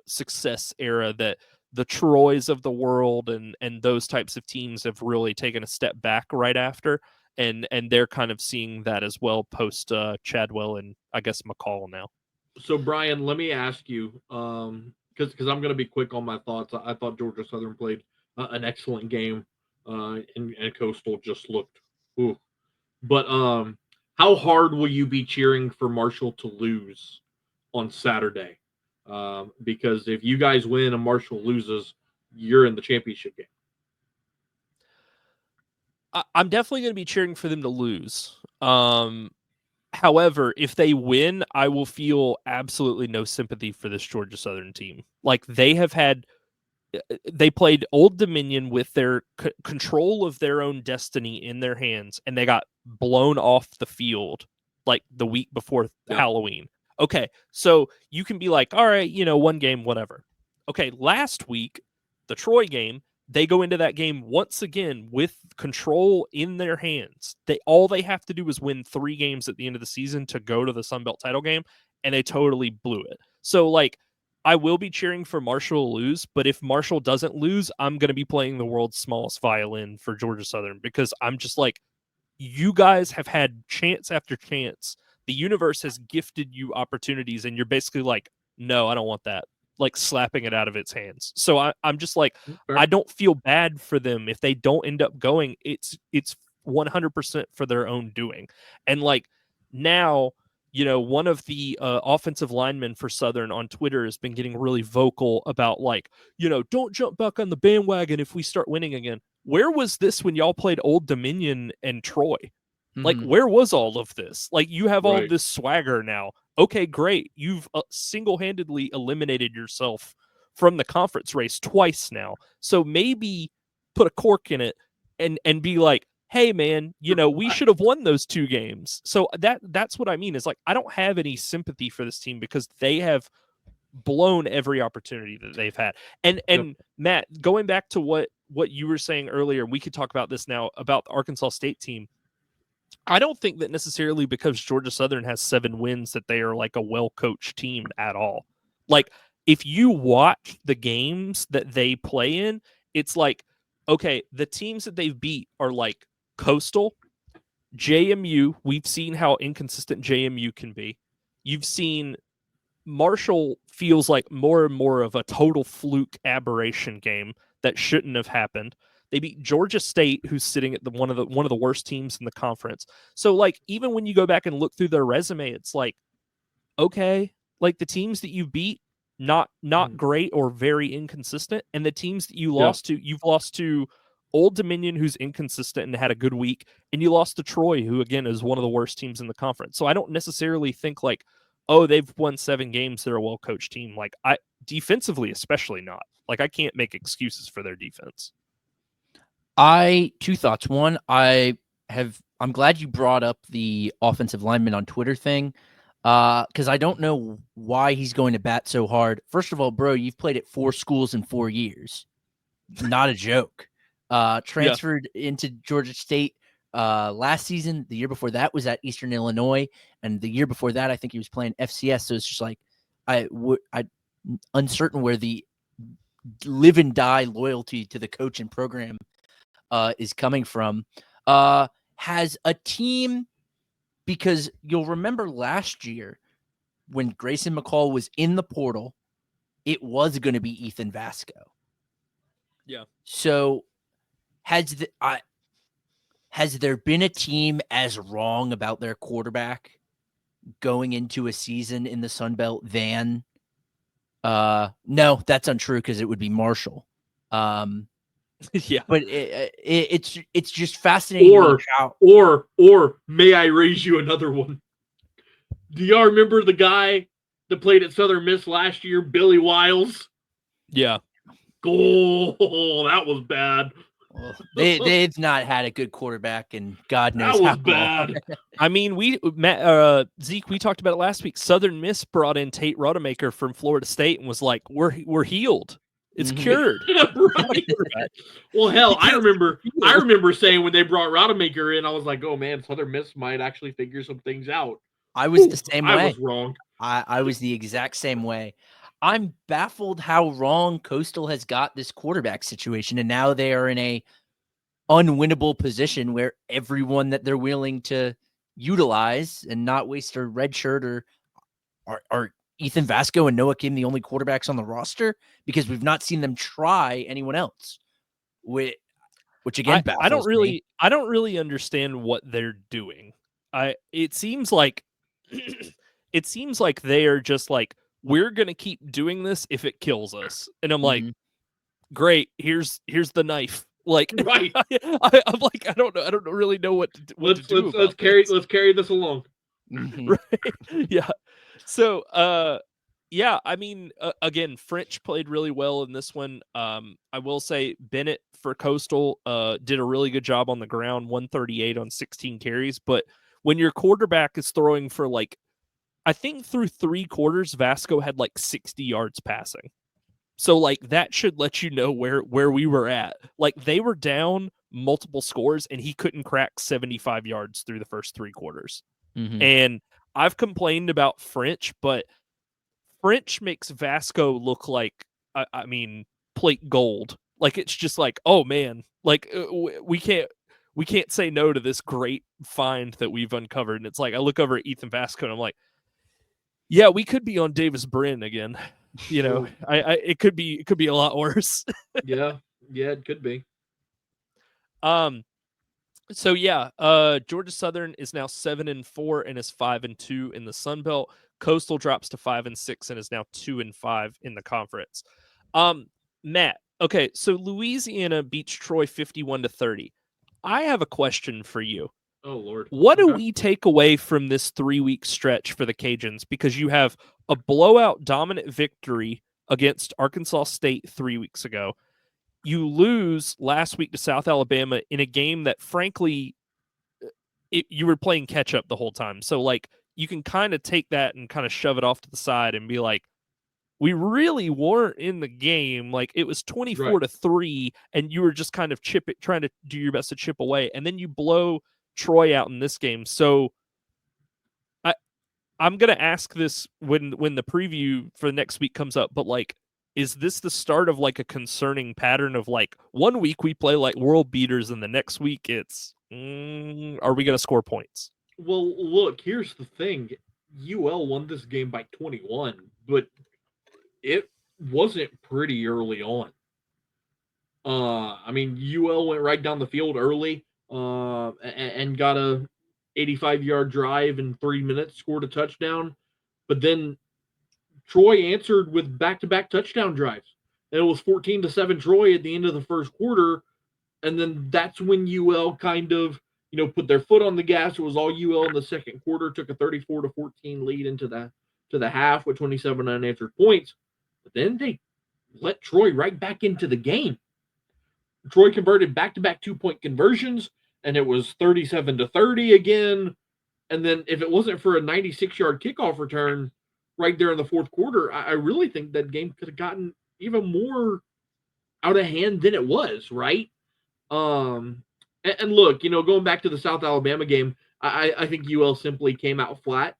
success era that the Troys of the world and those types of teams have really taken a step back right after, and they're kind of seeing that as well post Chadwell and I guess McCall now.
So Brian, let me ask you, because I'm going to be quick on my thoughts. I thought Georgia Southern played an excellent game, and Coastal just looked, ooh. But how hard will you be cheering for Marshall to lose on Saturday? Because if you guys win and Marshall loses, you're in the championship game.
I'm definitely going to be cheering for them to lose. However, if they win, I will feel absolutely no sympathy for this Georgia Southern team. Like they played Old Dominion with their control of their own destiny in their hands, and they got blown off the field like the week before Halloween. Okay, so you can be like, all right, one game, whatever. Okay, last week, the Troy game, they go into that game once again with control in their hands. All they have to do is win 3 games at the end of the season to go to the Sun Belt title game, and they totally blew it. So, like, I will be cheering for Marshall to lose, but if Marshall doesn't lose, I'm going to be playing the world's smallest violin for Georgia Southern, because I'm just like, you guys have had chance after chance. The universe has gifted you opportunities, and you're basically like, no, I don't want that. Like slapping it out of its hands. So I'm just like, I don't feel bad for them if they don't end up going. It's 100% for their own doing. And like now, one of the offensive linemen for Southern on Twitter has been getting really vocal about like, don't jump back on the bandwagon if we start winning again. Where was this when y'all played Old Dominion and Troy? Like, where was all of this? Like, you have all this swagger now. Okay, great. You've single-handedly eliminated yourself from the conference race twice now. So maybe put a cork in it and be like, hey, man, we should have won those 2 games. So that's what I mean is like, I don't have any sympathy for this team because they have blown every opportunity that they've had. And Matt, going back to what you were saying earlier, we could talk about this now about the Arkansas State team. I don't think that necessarily because Georgia Southern has 7 wins that they are like a well-coached team at all. Like, if you watch the games that they play in, it's like, okay, the teams that they've beat are like Coastal, JMU. We've seen how inconsistent JMU can be. You've seen Marshall feels like more and more of a total fluke aberration game that shouldn't have happened. They beat Georgia State, who's sitting at one of the worst teams in the conference. So, like, even when you go back and look through their resume, it's like, okay, like the teams that you beat, not great or very inconsistent, and the teams that you lost to, you've lost to Old Dominion, who's inconsistent and had a good week, and you lost to Troy, who again is one of the worst teams in the conference. So I don't necessarily think like, oh, they've won 7 games, they're a well-coached team. Like, defensively, especially not. Like, I can't make excuses for their defense.
2 thoughts. One, I'm glad you brought up the offensive lineman on Twitter thing, because I don't know why he's going to bat so hard. First of all, bro, you've played at 4 schools in 4 years. Not a joke. Transferred into Georgia State last season. The year before that was at Eastern Illinois, and the year before that, I think he was playing FCS. So it's just like I'm uncertain where the live and die loyalty to the coach and program is coming from. Has a team, because you'll remember last year when Grayson McCall was in the portal, it was going to be Ethan Vasco.
Yeah.
So has there been a team as wrong about their quarterback going into a season in the Sun Belt than No, that's untrue because it would be Marshall.
Yeah.
But it's just fascinating how.
Or may I raise you another one? Do y'all remember the guy that played at Southern Miss last year, Billy Wiles?
Yeah.
Oh, that was bad.
Well, they've not had a good quarterback, and God knows
That was
how long.
bad.
I mean, Zeke, we talked about it last week. Southern Miss brought in Tate Rodemaker from Florida State and was like, "We're healed. It's cured."
Right. Well, hell, I remember saying when they brought Rodemaker in, I was like, "Oh man, Southern Miss might actually figure some things out."
I was the same way.
I was wrong.
I was the exact same way. I'm baffled how wrong Coastal has got this quarterback situation, and now they are in a unwinnable position where everyone that they're willing to utilize and not waste a red shirt or are Ethan Vasco and Noah Kim the only quarterbacks on the roster, because we've not seen them try anyone else. Which again,
I don't really understand what they're doing. It seems like they are just like, we're gonna keep doing this if it kills us, and I'm like, great. Here's the knife. Like,
right.
I'm like, I don't really know what to do.
Let's carry this along.
Right? Yeah. So, yeah. I mean, again, French played really well in this one. I will say Bennett for Coastal did a really good job on the ground, 138 on 16 carries. But when your quarterback is throwing for like, I think through 3 quarters, Vasco had like 60 yards passing. So like that should let you know where we were at. Like they were down multiple scores and he couldn't crack 75 yards through the first 3 quarters. And I've complained about French, but French makes Vasco look like, I mean, plate gold. Like it's just like, oh man, like we can't say no to this great find that we've uncovered. And it's like I look over at Ethan Vasco and I'm like, yeah, we could be on Davis Brin again. You know, it could be a lot worse.
yeah, it could be.
So yeah, Georgia Southern is now 7-4 and is 5-2 in the Sun Belt. Coastal drops to 5-6 and is now 2-5 in the conference. Matt, okay, so Louisiana beats Troy 51-30. I have a question for you.
Oh Lord,
what do we take away from this 3-week stretch for the Cajuns? Because you have a blowout dominant victory against Arkansas State 3 weeks ago. You lose last week to South Alabama in a game that, frankly, you were playing catch up the whole time. So, like, you can kind of take that and kind of shove it off to the side and be like, we really weren't in the game. Like, it was 24-3, and you were just kind of trying to do your best to chip away. And then you blow Troy out in this game. So, I'm going to ask this when the preview for the next week comes up, but, like, is this the start of like a concerning pattern of like 1 week we play like world beaters and the next week it's are we going to score points?
Well, look, here's the thing. UL won this game by 21, but it wasn't pretty early on. I mean, UL went right down the field early and got a 85-yard drive in 3 minutes, scored a touchdown, but then Troy answered with back-to-back touchdown drives. And it was 14-7 Troy at the end of the first quarter. And then that's when UL kind of, put their foot on the gas. It was all UL in the second quarter, took a 34-14 lead into the half with 27 unanswered points. But then they let Troy right back into the game. Troy converted back-to-back 2-point conversions, and it was 37-30 again. And then if it wasn't for a 96-yard kickoff return right there in the fourth quarter, I really think that game could have gotten even more out of hand than it was, right? And look, going back to the South Alabama game, I think UL simply came out flat.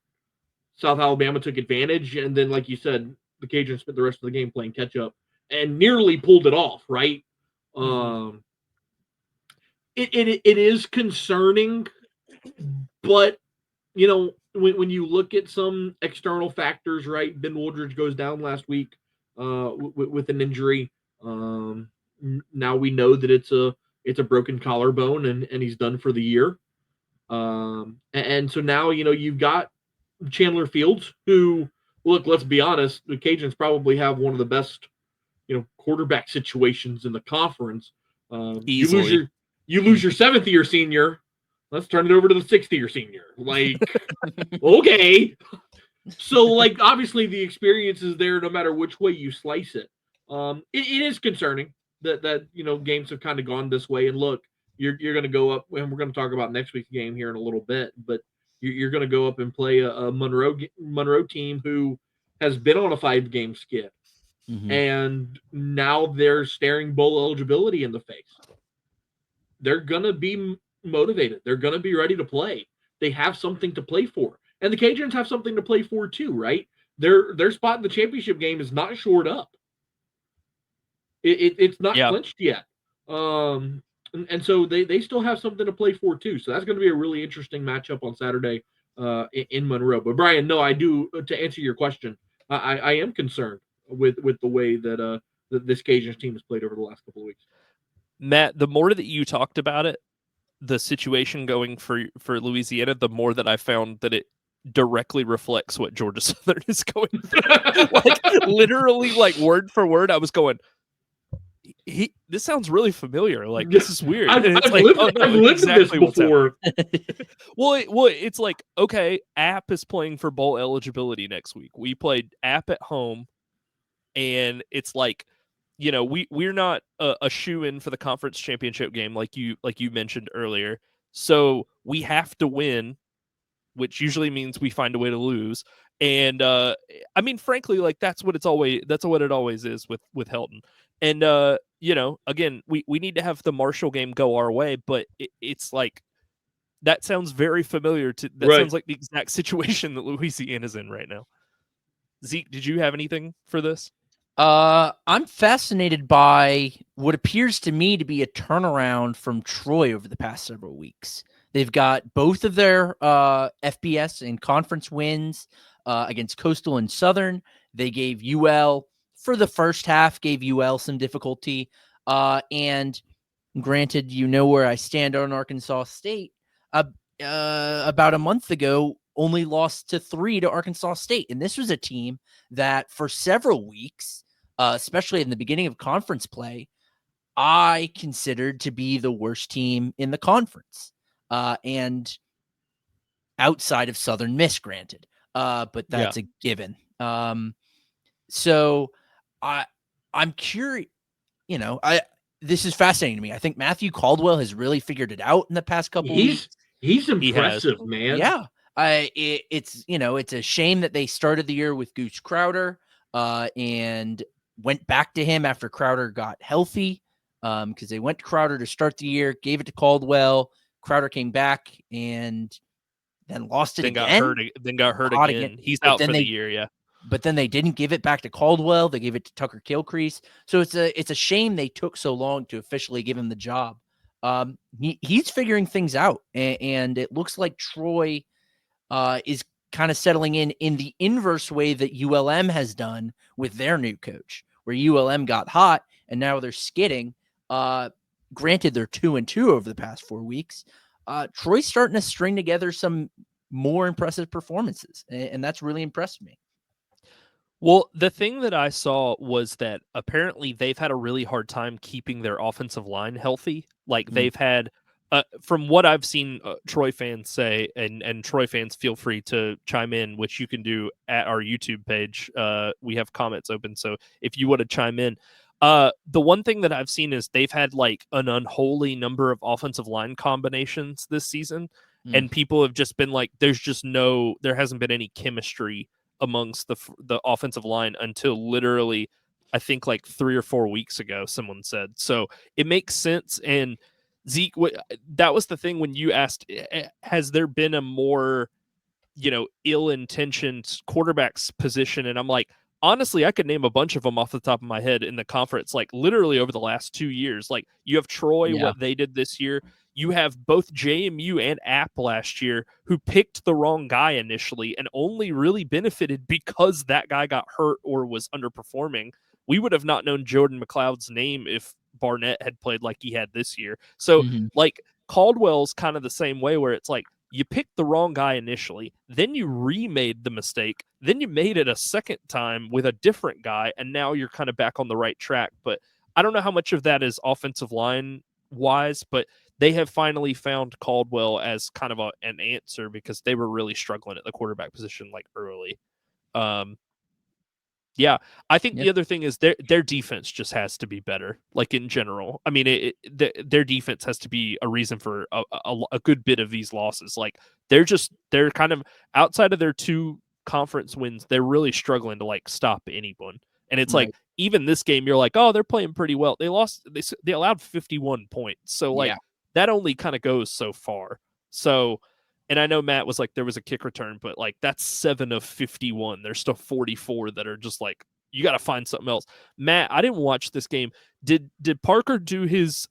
South Alabama took advantage, and then, like you said, the Cajuns spent the rest of the game playing catch-up and nearly pulled it off, right? It is concerning, but, when you look at some external factors, right? Ben Woodridge goes down last week with an injury. Now we know that it's a broken collarbone and he's done for the year. And so now, you've got Chandler Fields, who look, let's be honest, the Cajuns probably have one of the best, quarterback situations in the conference.
Easily.
You lose your 7th-year senior. Let's turn it over to the 6th-year senior. Like, okay. So, like, obviously the experience is there no matter which way you slice it. It is concerning that games have kind of gone this way. And look, you're going to go up, and we're going to talk about next week's game here in a little bit, but you're going to go up and play a Monroe team who has been on a 5-game skid.
Mm-hmm.
And now they're staring bowl eligibility in the face. They're going to be motivated. They're going to be ready to play. They have something to play for. And the Cajuns have something to play for too, right? Their spot in the championship game is not shored up. It's not clinched yet. And so they still have something to play for too. So that's going to be a really interesting matchup on Saturday in Monroe. But Brian, no, I do, to answer your question, I am concerned with the way that this Cajuns team has played over the last couple of weeks.
Matt, the more that you talked about it, the situation going for Louisiana, the more that I found that it directly reflects what Georgia Southern is going through. Like, literally, like, word for word, I was going, this sounds really familiar. Like, this is weird.
I've
lived
exactly this before.
Well, it's like, okay, App is playing for bowl eligibility next week. We played App at home, and it's like, we're not a shoe-in for the conference championship game like you mentioned earlier. So we have to win, which usually means we find a way to lose. And I mean, frankly, like that's what it always is with Helton. And again, we need to have the Marshall game go our way, but it's like that sounds very familiar to that
Right.
Sounds like the exact situation that Louisiana's in right now. Zeke, did you have anything for this?
I'm fascinated by what appears to me to be a turnaround from Troy over the past several weeks. They've got both of their FBS and conference wins against Coastal and Southern. They gave UL, for the first half, gave UL some difficulty. And granted, where I stand on Arkansas State. About a month ago, only lost to 3 to Arkansas State. And this was a team that for several weeks, especially in the beginning of conference play, I considered to be the worst team in the conference. And outside of Southern Miss, granted. But that's a given. So I'm curious, this is fascinating to me. I think Matthew Caldwell has really figured it out in the past couple weeks.
He's impressive, man.
Yeah. It's a shame that they started the year with Goose Crowder and went back to him after Crowder got healthy because they went to Crowder to start the year, gave it to Caldwell. Crowder came back and then lost it again.
Then got hurt again. He's out for the year, yeah.
But then they didn't give it back to Caldwell. They gave it to Tucker Gilcrease. So it's a shame they took so long to officially give him the job. He's figuring things out, and it looks like Troy is kind of settling in the inverse way that ULM has done with their new coach, where ULM got hot and now they're skidding. Granted, they're 2-2 over the past 4 weeks. Troy's starting to string together some more impressive performances, and that's really impressed me.
Well, the thing that I saw was that apparently they've had a really hard time keeping their offensive line healthy. Like they've had, from what I've seen Troy fans say, and Troy fans feel free to chime in, which you can do at our YouTube page. We have comments open, so if you want to chime in. The one thing that I've seen is they've had like an unholy number of offensive line combinations this season, and people have just been like, there hasn't been any chemistry amongst the offensive line until literally, I think like 3 or 4 weeks ago, someone said. So it makes sense. And Zeke, that was the thing when you asked, has there been a more, ill-intentioned quarterback's position? And I'm like, honestly, I could name a bunch of them off the top of my head in the conference, like literally over the last 2 years. Like you have Troy, what they did this year. You have both JMU and App last year who picked the wrong guy initially and only really benefited because that guy got hurt or was underperforming. We would have not known Jordan McLeod's name if Barnett had played like he had this year. So like Caldwell's kind of the same way, where it's like you picked the wrong guy initially, then you remade the mistake, then you made it a second time with a different guy, and now you're kind of back on the right track. But I don't know how much of that is offensive line wise, but they have finally found Caldwell as kind of an answer because they were really struggling at the quarterback position like early. Yeah, I think the other thing is their defense just has to be better, like in general. I mean, their defense has to be a reason for a good bit of these losses. Like they're kind of outside of their 2 conference wins, they're really struggling to like stop anyone. And it's like even this game, you're like, oh, they're playing pretty well. They allowed 51 points, so like that only kind of goes so far. So. And I know Matt was like, there was a kick return, but like that's 7 of 51. There's still 44 that are just like, you got to find something else. Matt, I didn't watch this game. Did Parker do his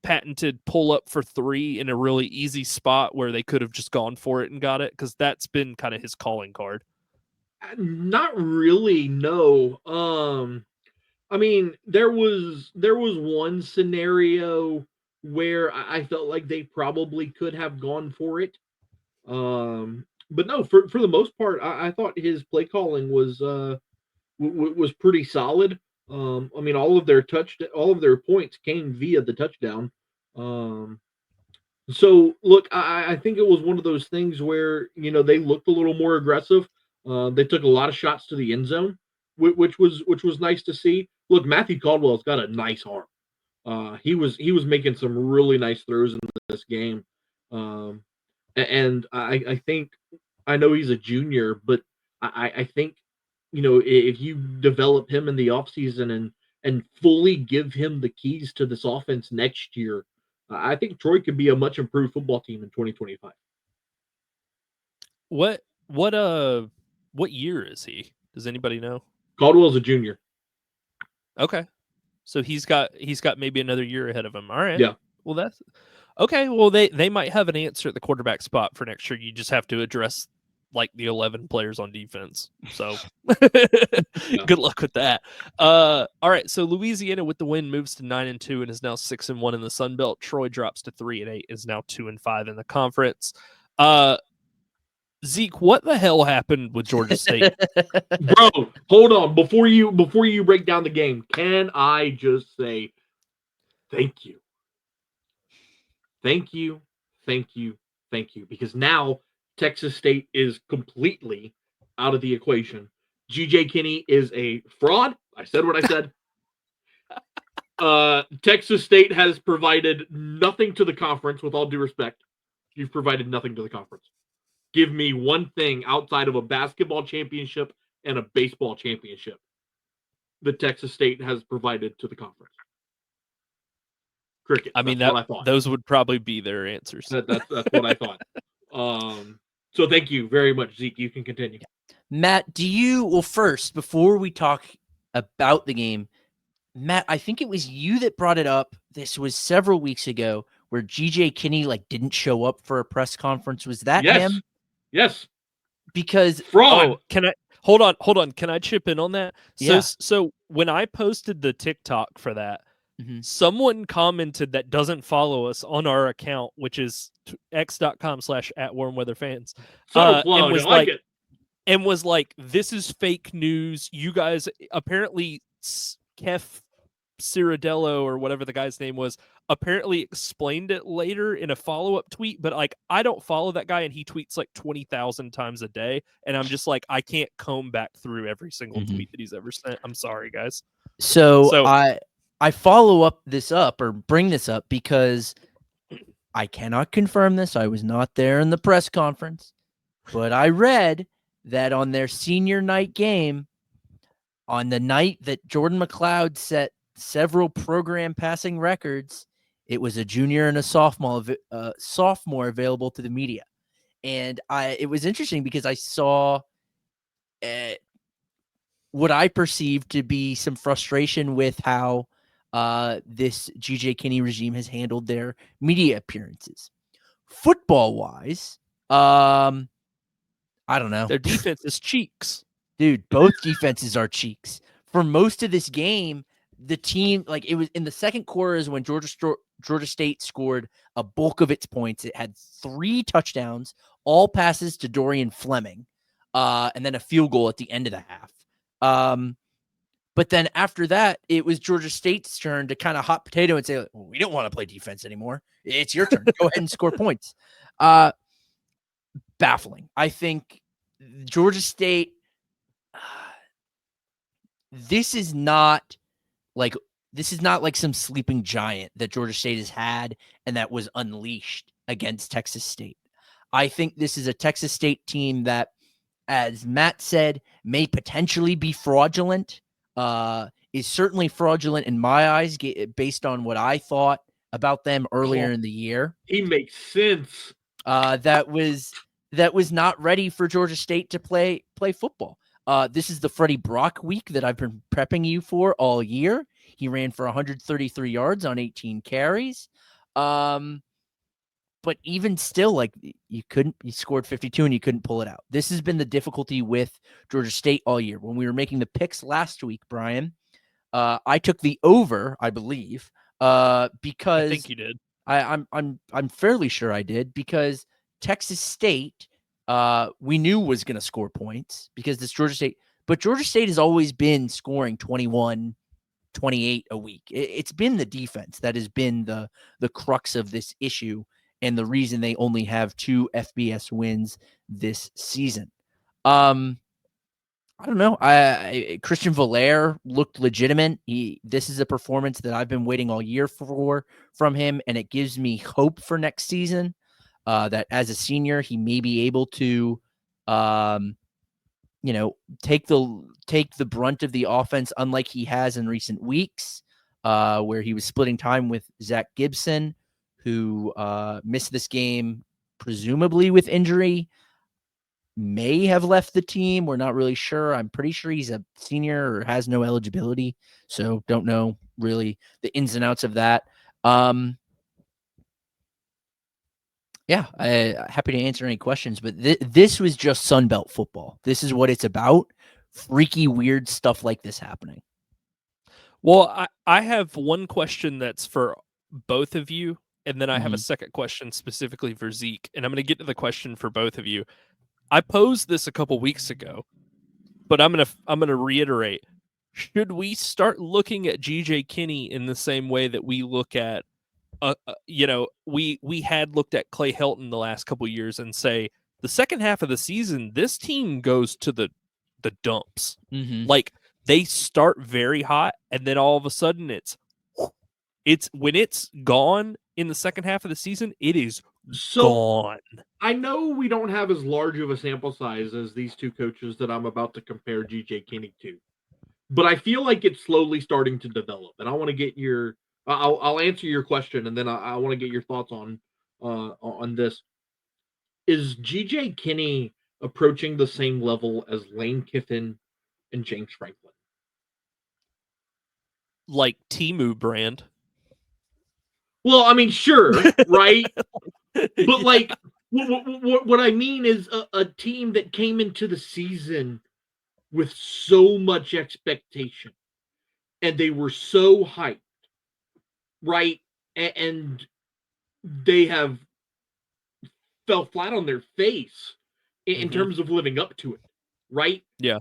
patented pull up for 3 in a really easy spot where they could have just gone for it and got it? Because that's been kind of his calling card.
Not really, no. I mean, there was one scenario where I felt like they probably could have gone for it. But no, for the most part, I thought his play calling was pretty solid. I mean, all of their points came via the touchdown. So look, I think it was one of those things where they looked a little more aggressive. They took a lot of shots to the end zone, which was nice to see. Look, Matthew Caldwell's got a nice arm. He was making some really nice throws in this game. And I think, I know he's a junior, but I think, if you develop him in the offseason and fully give him the keys to this offense next year, I think Troy could be a much improved football team in 2025.
What year is he? Does anybody know?
Caldwell's a junior.
Okay. So he's got maybe another year ahead of him. All right.
Yeah.
Well, that's okay. Well, they might have an answer at the quarterback spot for next year. You just have to address like the 11 players on defense. So good luck with that. All right. So Louisiana with the win moves to 9-2 and is now 6-1 in the Sun Belt. Troy drops to 3-8, is now 2-5 in the conference. Zeke, what the hell happened with Georgia State?
Bro, hold on. Before you break down the game, can I just say thank you? Thank you, thank you, thank you. Because now Texas State is completely out of the equation. GJ Kinney is a fraud. I said what I said. Texas State has provided nothing to the conference, with all due respect. You've provided nothing to the conference. Give me one thing outside of a basketball championship and a baseball championship that Texas State has provided to the conference. Cricket.
I mean, those would probably be their answers.
That's what I thought. So thank you very much, Zeke. You can continue.
Matt, first, before we talk about the game, Matt, I think it was you that brought it up. This was several weeks ago where GJ Kinney didn't show up for a press conference. Was that him?
Yes.
Because
fraud.
Can I hold on? Can I chip in on that?
Yeah.
So when I posted the TikTok for that, someone commented that doesn't follow us on our account, which is x.com/@warmweatherfans. And was like, this is fake news. You guys, apparently Kef Ciradello or whatever the guy's name was, apparently explained it later in a follow-up tweet, but I don't follow that guy and he tweets 20,000 times a day, and I'm just I can't comb back through every single tweet that he's ever sent. I'm sorry, guys.
So I follow up this up or bring this up because I cannot confirm this. I was not there in the press conference, but I read that on their senior night game, on the night that Jordan McLeod set several program passing records, it was a junior and a sophomore available to the media. And it was interesting because I saw what I perceived to be some frustration with how this GJ Kinney regime has handled their media appearances. Football-wise, I don't know.
Their defense is cheeks.
Dude, both defenses are cheeks. For most of this game, the team, it was in the second quarter is when Georgia Georgia State scored a bulk of its points. It had 3 touchdowns, all passes to Dorian Fleming, and then a field goal at the end of the half. But then after that, it was Georgia State's turn to kind of hot potato and say, well, we don't want to play defense anymore. It's your turn. Go ahead and score points. Baffling. I think Georgia State, this is not like some sleeping giant that Georgia State has had and that was unleashed against Texas State. I think this is a Texas State team that, as Matt said, may potentially be fraudulent, is certainly fraudulent in my eyes based on what I thought about them earlier in the year.
He makes sense.
That was not ready for Georgia State to play football. This is the Freddie Brock week that I've been prepping you for all year. He ran for 133 yards on 18 carries. But even still, like, you scored 52 and you couldn't pull it out. This has been the difficulty with Georgia State all year. When we were making the picks last week, Brian, I took the over, I believe, because
I think you did.
I'm fairly sure I did, because Texas State, we knew was going to score points because this Georgia State, but Georgia State has always been scoring 21, 28 a week. It's been the defense that has been the crux of this issue and the reason they only have 2 FBS wins this season. I don't know. Christian Valaire looked legitimate. This is a performance that I've been waiting all year for from him, and it gives me hope for next season. That as a senior, he may be able to, take the brunt of the offense, unlike he has in recent weeks, where he was splitting time with Zach Gibson, who missed this game presumably with injury, may have left the team. We're not really sure. I'm pretty sure he's a senior or has no eligibility, so don't know really the ins and outs of that. Happy to answer any questions, but this was just Sunbelt football. This is what it's about. Freaky, weird stuff like this happening.
Well, I have one question that's for both of you, and then I have a second question specifically for Zeke, and I'm going to get to the question for both of you. I posed this a couple weeks ago, but I'm going to reiterate. Should we start looking at GJ Kinney in the same way that we look at we had looked at Clay Helton the last couple years and say the second half of the season, this team goes to the dumps. Like, they start very hot, and then all of a sudden it's when it's gone in the second half of the season, it is gone.
I know we don't have as large of a sample size as these two coaches that I'm about to compare GJ Kinney to, but I feel like it's slowly starting to develop, and I want to get your I'll answer your question, and then I want to get your thoughts on this. Is GJ Kinney approaching the same level as Lane Kiffin and James Franklin?
Like Temu brand.
Well, I mean, sure, right? But like, what I mean is a team that came into the season with so much expectation, and they were so hyped. Right, and they have fell flat on their face in terms of living up to it. Right?
Yeah.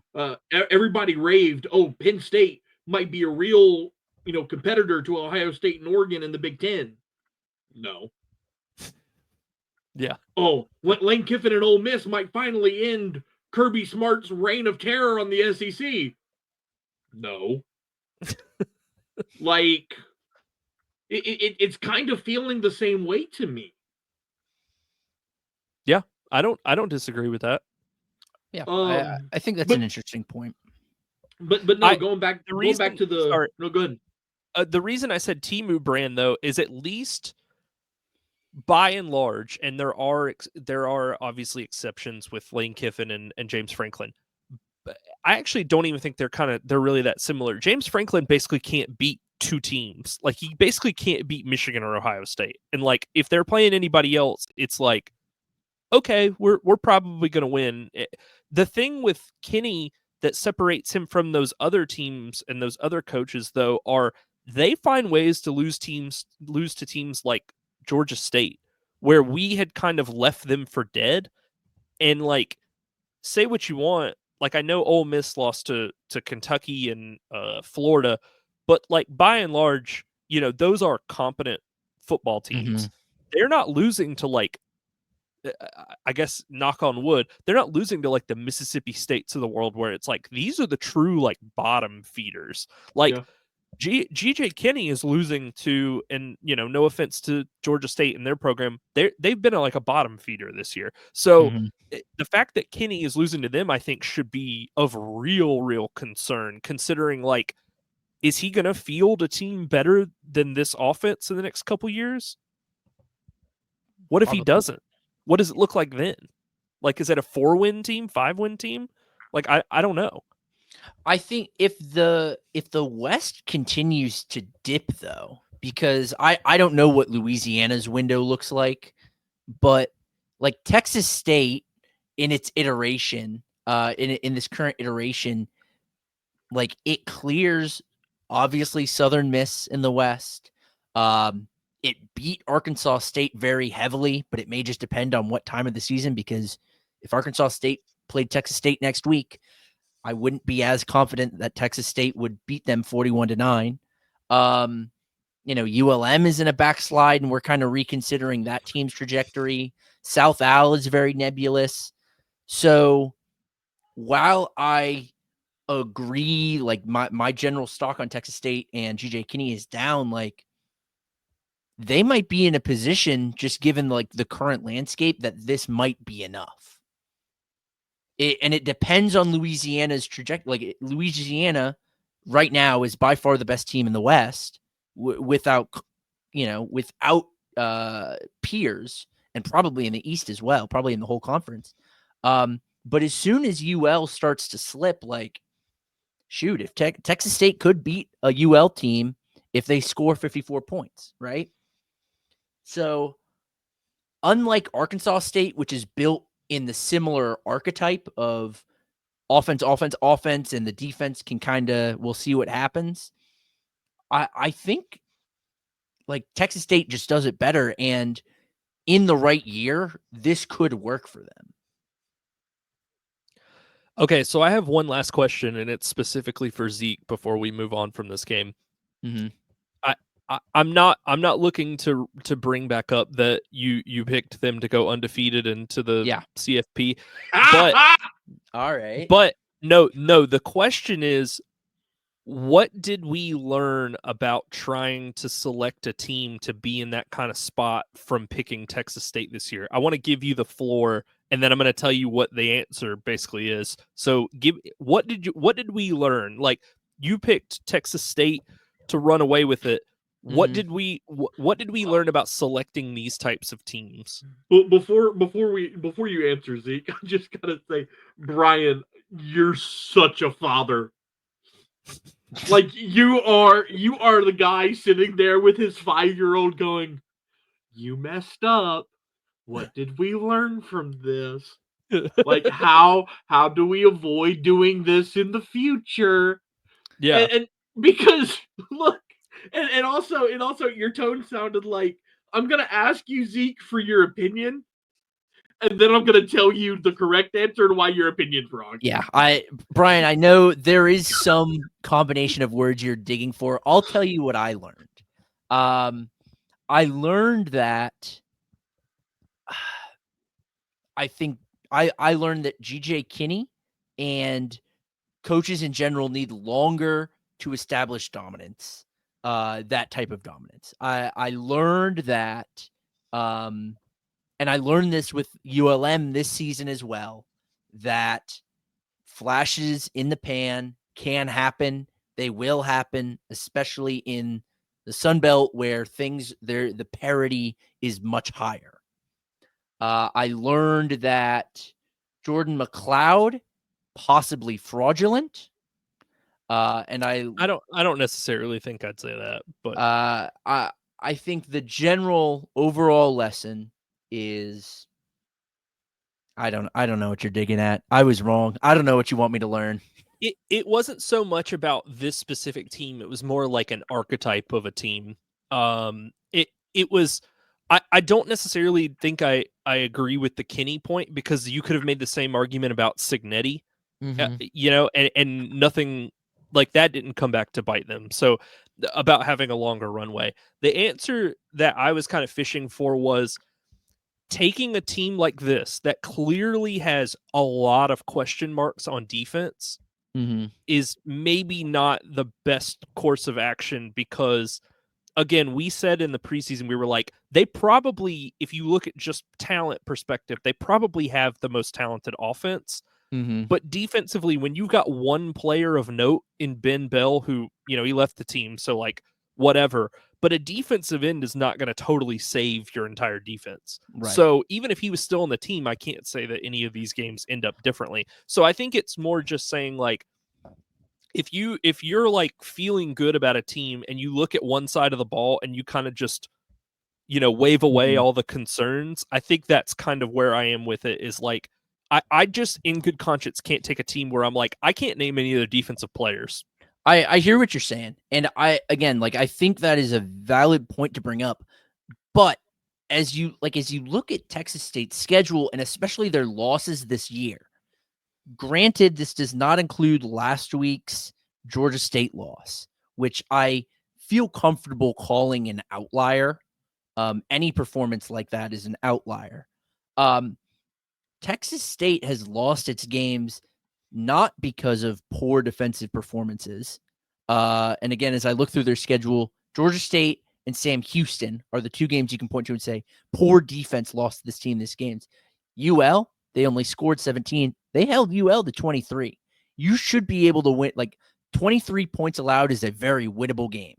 Everybody raved, oh, Penn State might be a real, competitor to Ohio State and Oregon in the Big Ten. No.
Yeah.
Oh, Lane Kiffin and Ole Miss might finally end Kirby Smart's reign of terror on the SEC. No. Like, it's kind of feeling the same way to me.
Yeah, I don't disagree with that.
Yeah, I think that's an interesting point.
But no, going back to the no, go ahead.
The reason I said Temu brand though is at least by and large, and there are obviously exceptions with Lane Kiffin and James Franklin. But I actually don't even think they're really that similar. James Franklin basically can't beat 2 teams. Like, he basically can't beat Michigan or Ohio State. And like, if they're playing anybody else, it's like, okay, we're probably going to win. The thing with Kinney that separates him from those other teams and those other coaches, though, are they find ways to lose to teams like Georgia State, where we had kind of left them for dead. And like, say what you want, like I know Ole Miss lost to Kentucky and Florida, but like by and large, those are competent football teams. They're not losing to like, I guess, knock on wood, they're not losing to like the Mississippi States of the world, where it's like these are the true like bottom feeders. Like GJ Kinney is losing to, and no offense to Georgia State and their program, they've been like a bottom feeder this year. So the fact that Kinney is losing to them, I think, should be of real concern, considering like, is he going to field a team better than this offense in the next couple years? What if he doesn't? What does it look like then? Like, is it a 4-win team, 5-win team? Like, I don't know.
I think if the West continues to dip, though, because I don't know what Louisiana's window looks like, but like Texas State in its iteration, in this current iteration, like it clears obviously Southern Miss in the West. It beat Arkansas State very heavily, but it may just depend on what time of the season, because if Arkansas State played Texas State next week, I wouldn't be as confident that Texas State would beat them 41-9. ULM is in a backslide, and we're kind of reconsidering that team's trajectory. South Al is very nebulous. So while I agree, like my general stock on Texas State and GJ Kinney is down, like they might be in a position, just given like the current landscape, that this might be enough. And it depends on Louisiana's trajectory. Like Louisiana right now is by far the best team in the West without peers, and probably in the East as well, probably in the whole conference. But as soon as UL starts to slip, like, shoot, if Texas State could beat a UL team if they score 54 points, right? So unlike Arkansas State, which is built in the similar archetype of offense, and the defense can we'll see what happens. I think like Texas State just does it better, and in the right year, this could work for them.
Okay, so I have one last question, and it's specifically for Zeke before we move on from this game. I'm not looking to bring back up that you picked them to go undefeated into the CFP, but
all right.
But no, the question is, what did we learn about trying to select a team to be in that kind of spot from picking Texas State this year? I want to give you the floor, and then I'm going to tell you what the answer basically is. So what did we learn? Like, you picked Texas State to run away with it. What did we learn about selecting these types of teams?
Well, before you answer, Zeke, I just gotta say, Brian, you're such a father. Like, you are the guy sitting there with his 5-year-old going, "You messed up. What did we learn from this? Like, how do we avoid doing this in the future?"
Yeah,
and because look. And also your tone sounded like, I'm going to ask you, Zeke, for your opinion, and then I'm going to tell you the correct answer and why your opinion's wrong.
Yeah, Brian, I know there is some combination of words you're digging for. I'll tell you what I learned. I learned that I think I learned that GJ Kinney and coaches in general need longer to establish dominance. That type of dominance. I learned that, and I learned this with ULM this season as well, that flashes in the pan can happen. They will happen, especially in the Sun Belt, where the parity is much higher. I learned that Jordan McLeod, possibly fraudulent. And I
don't necessarily think I'd say that, but
I think the general overall lesson is I don't know what you're digging at. I was wrong. I don't know what you want me to learn.
It wasn't so much about this specific team. It was more like an archetype of a team. It was. I don't necessarily think I agree with the Kenny point, because you could have made the same argument about Signetti, and nothing like that didn't come back to bite them. So about having a longer runway, the answer that I was kind of fishing for was taking a team like this that clearly has a lot of question marks on defense is maybe not the best course of action, because again, we said in the preseason, we were like, they probably, if you look at just talent perspective, they probably have the most talented offense. But defensively, when you've got one player of note in Ben Bell, who, he left the team, so like whatever, but a defensive end is not going to totally save your entire defense.
Right.
So even if he was still on the team, I can't say that any of these games end up differently. So I think it's more just saying, like, if you're like feeling good about a team and you look at one side of the ball and you kind of just, wave away all the concerns, I think that's kind of where I am with it, is like, I just in good conscience can't take a team where I'm like, I can't name any of their defensive players.
I hear what you're saying. And I think that is a valid point to bring up. But as you look at Texas State's schedule, and especially their losses this year, granted, this does not include last week's Georgia State loss, which I feel comfortable calling an outlier. Any performance like that is an outlier. Texas State has lost its games not because of poor defensive performances. And again, as I look through their schedule, Georgia State and Sam Houston are the two games you can point to and say, poor defense lost to this team this games. UL, they only scored 17. They held UL to 23. You should be able to win. Like, 23 points allowed is a very winnable game.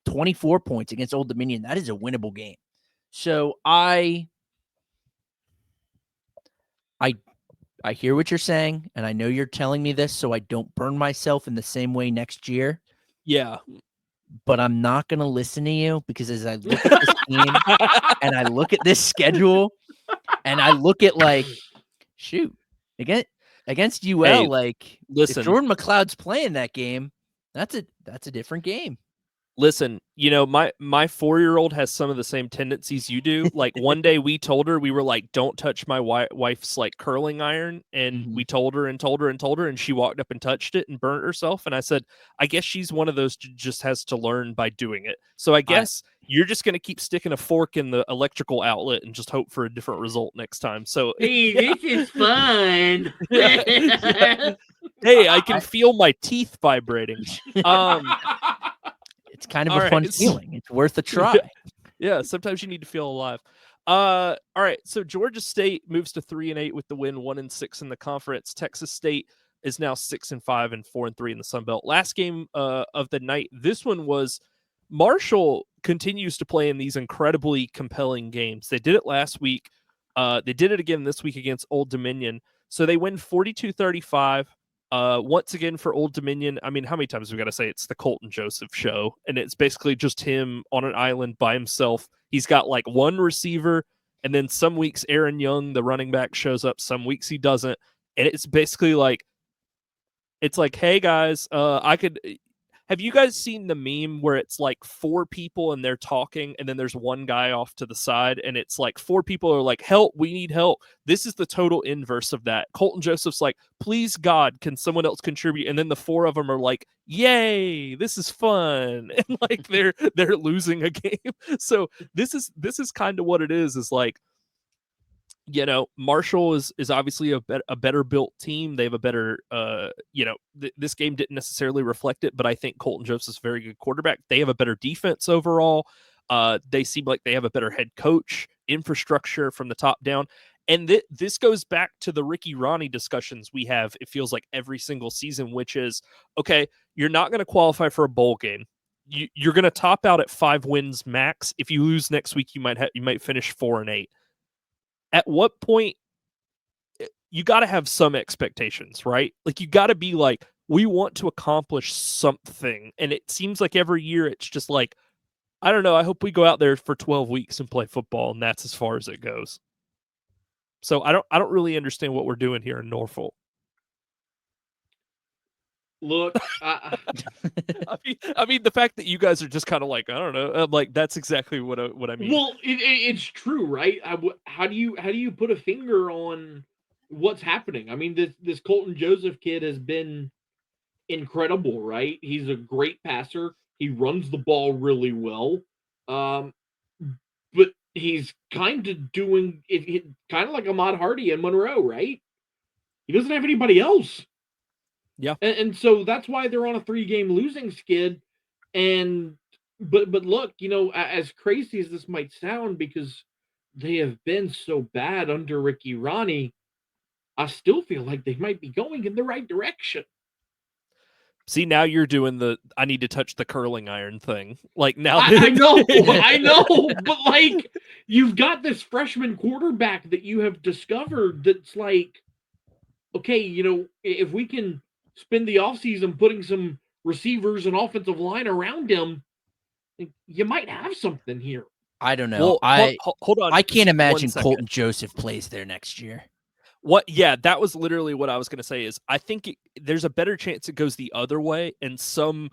24 points against Old Dominion, that is a winnable game. So I hear what you're saying, and I know you're telling me this so I don't burn myself in the same way next year.
Yeah.
But I'm not going to listen to you, because as I look at this team and I look at this schedule and I look at, like, shoot, against UL,
Hey,
like,
listen,
if Jordan McLeod's playing that game, that's a different game.
Listen, my 4-year-old has some of the same tendencies you do. Like, one day we told her, we were like, don't touch my wife's like curling iron. And we told her and told her and told her, and she walked up and touched it and burnt herself. And I said, I guess she's one of those just has to learn by doing it. So I guess you're just going to keep sticking a fork in the electrical outlet and just hope for a different result next time. So,
hey, this is fun.
Yeah. Hey, I can feel my teeth vibrating.
It's kind of a fun feeling. It's worth a try.
Yeah, sometimes you need to feel alive. All right, so Georgia State moves to 3-8 with the win, 1-6 in the conference. Texas State is now 6-5 and 4-3 in the Sun Belt. Last game of the night, this one was Marshall continues to play in these incredibly compelling games. They did it last week. They did it again this week against Old Dominion. So they win 42-35. Once again for Old Dominion, I mean, how many times have we got to say it's the Colton Joseph show? And it's basically just him on an island by himself. He's got like one receiver, and then some weeks Aaron Young, the running back, shows up. Some weeks he doesn't. And it's basically like, hey guys, have you guys seen the meme where it's like 4 people and they're talking, and then there's one guy off to the side, and it's like 4 people are like, help, we need help. This is the total inverse of that. Colton Joseph's like, please God, can someone else contribute? And then the 4 of them are like, yay, this is fun. And like they're losing a game. So this is kind of what it is like, Marshall is obviously a better built team. They have a better, this game didn't necessarily reflect it, but I think Colton Joseph's a very good quarterback. They have a better defense overall. They seem like they have a better head coach, infrastructure from the top down. And this goes back to the Ricky Ronnie discussions we have, it feels like every single season, which is, okay, you're not going to qualify for a bowl game. You're going to top out at 5 wins max. If you lose next week, you might finish 4-8. At what point you got to have some expectations, right? Like, you got to be like, we want to accomplish something. And it seems like every year it's just like, I don't know. I hope we go out there for 12 weeks and play football, and that's as far as it goes. So I don't really understand what we're doing here in Norfolk.
Look,
I mean, the fact that you guys are just kind of like, I don't know, I'm like, that's exactly what I mean.
well, it's true, right? How do you put a finger on what's happening? I mean, this Colton Joseph kid has been incredible, right? He's a great passer. He runs the ball really well. But he's kind of doing it kind of like Ahmad Hardy and Monroe, right? He doesn't have anybody else.
Yeah.
And so that's why they're on a 3-game losing skid. And but look, as crazy as this might sound, because they have been so bad under Ricky Ronnie, I still feel like they might be going in the right direction.
See, now you're doing the I need to touch the curling iron thing. Like now
I know, but like you've got this freshman quarterback that you have discovered that's like, okay, if we can spend the offseason putting some receivers and offensive line around him, you might have something here.
I don't know.
Well, hold on.
I can't imagine
1 second.
Colton Joseph plays there next year.
What? Yeah, that was literally what I was going to say. Is I think there's a better chance it goes the other way, and some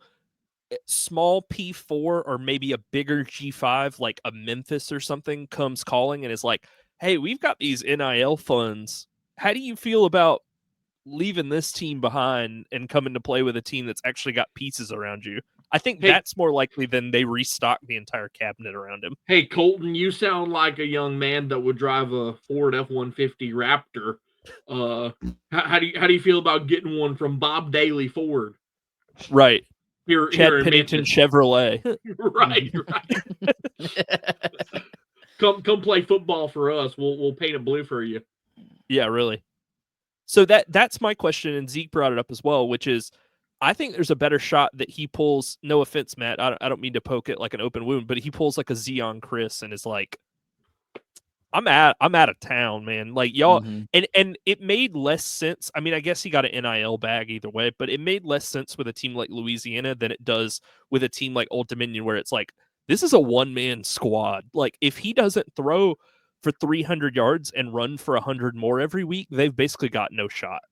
small P4 or maybe a bigger G5, like a Memphis or something, comes calling and is like, "Hey, we've got these NIL funds. How do you feel about leaving this team behind and coming to play with a team that's actually got pieces around you?" I think that's more likely than they restock the entire cabinet around him.
Hey, Colton, you sound like a young man that would drive a Ford F-150 Raptor. How do you feel about getting one from Bob Daly Ford?
Right.
Chad
Pennington Chevrolet.
Right. Come play football for us. We'll paint it blue for you.
Yeah, really. So that's my question, and Zeke brought it up as well, which is, I think there's a better shot that he pulls. No offense, Matt. I don't mean to poke it like an open wound, but he pulls like a Zion Chris and is like, I'm out of town, man. Like y'all, and it made less sense. I mean, I guess he got an NIL bag either way, but it made less sense with a team like Louisiana than it does with a team like Old Dominion, where it's like, this is a one-man squad. Like if he doesn't throw for 300 yards and run for 100 more every week, they've basically got no shot.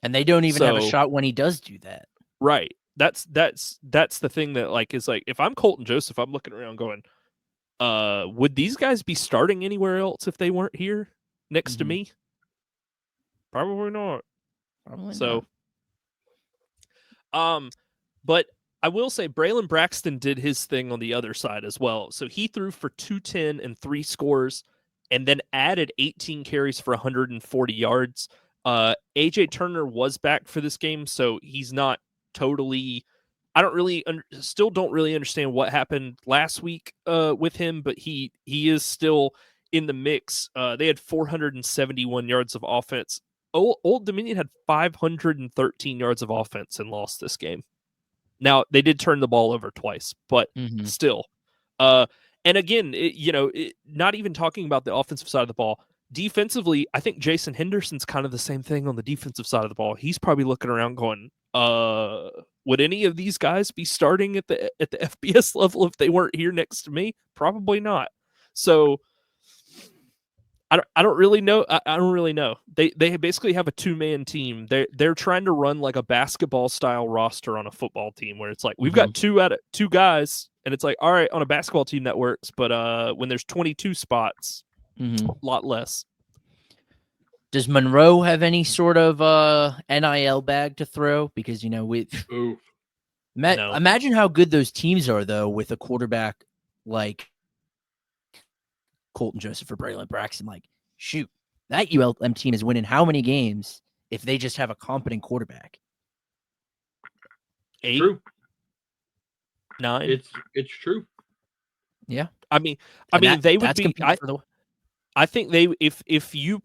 And they don't even have a shot when he does do that.
Right. That's the thing that like is like, if I'm Colton Joseph, I'm looking around going, would these guys be starting anywhere else if they weren't here next to me? Probably not. But I will say Braylon Braxton did his thing on the other side as well. So he threw for 210 and 3 scores and then added 18 carries for 140 yards. AJ Turner was back for this game, so he's not totally. I still don't really understand what happened last week with him, but he is still in the mix. They had 471 yards of offense. Old Dominion had 513 yards of offense and lost this game. Now they did turn the ball over twice, but still. And again, not even talking about the offensive side of the ball. Defensively, I think Jason Henderson's kind of the same thing on the defensive side of the ball. He's probably looking around going, would any of these guys be starting at the FBS level if they weren't here next to me? Probably not. So I don't really know. I don't really know. They basically have a 2-man team. They're trying to run like a basketball style roster on a football team where it's like we've got two guys, and it's like, all right, on a basketball team that works, but when there's 22 spots, a lot less.
Does Monroe have any sort of NIL bag to throw? Because imagine how good those teams are though with a quarterback like Colton Joseph or Braylon Braxton. Like, shoot, that ULM team is winning how many games if they just have a competent quarterback?
8,
true.
9.
It's true.
Yeah,
I mean, they would be. I think they if you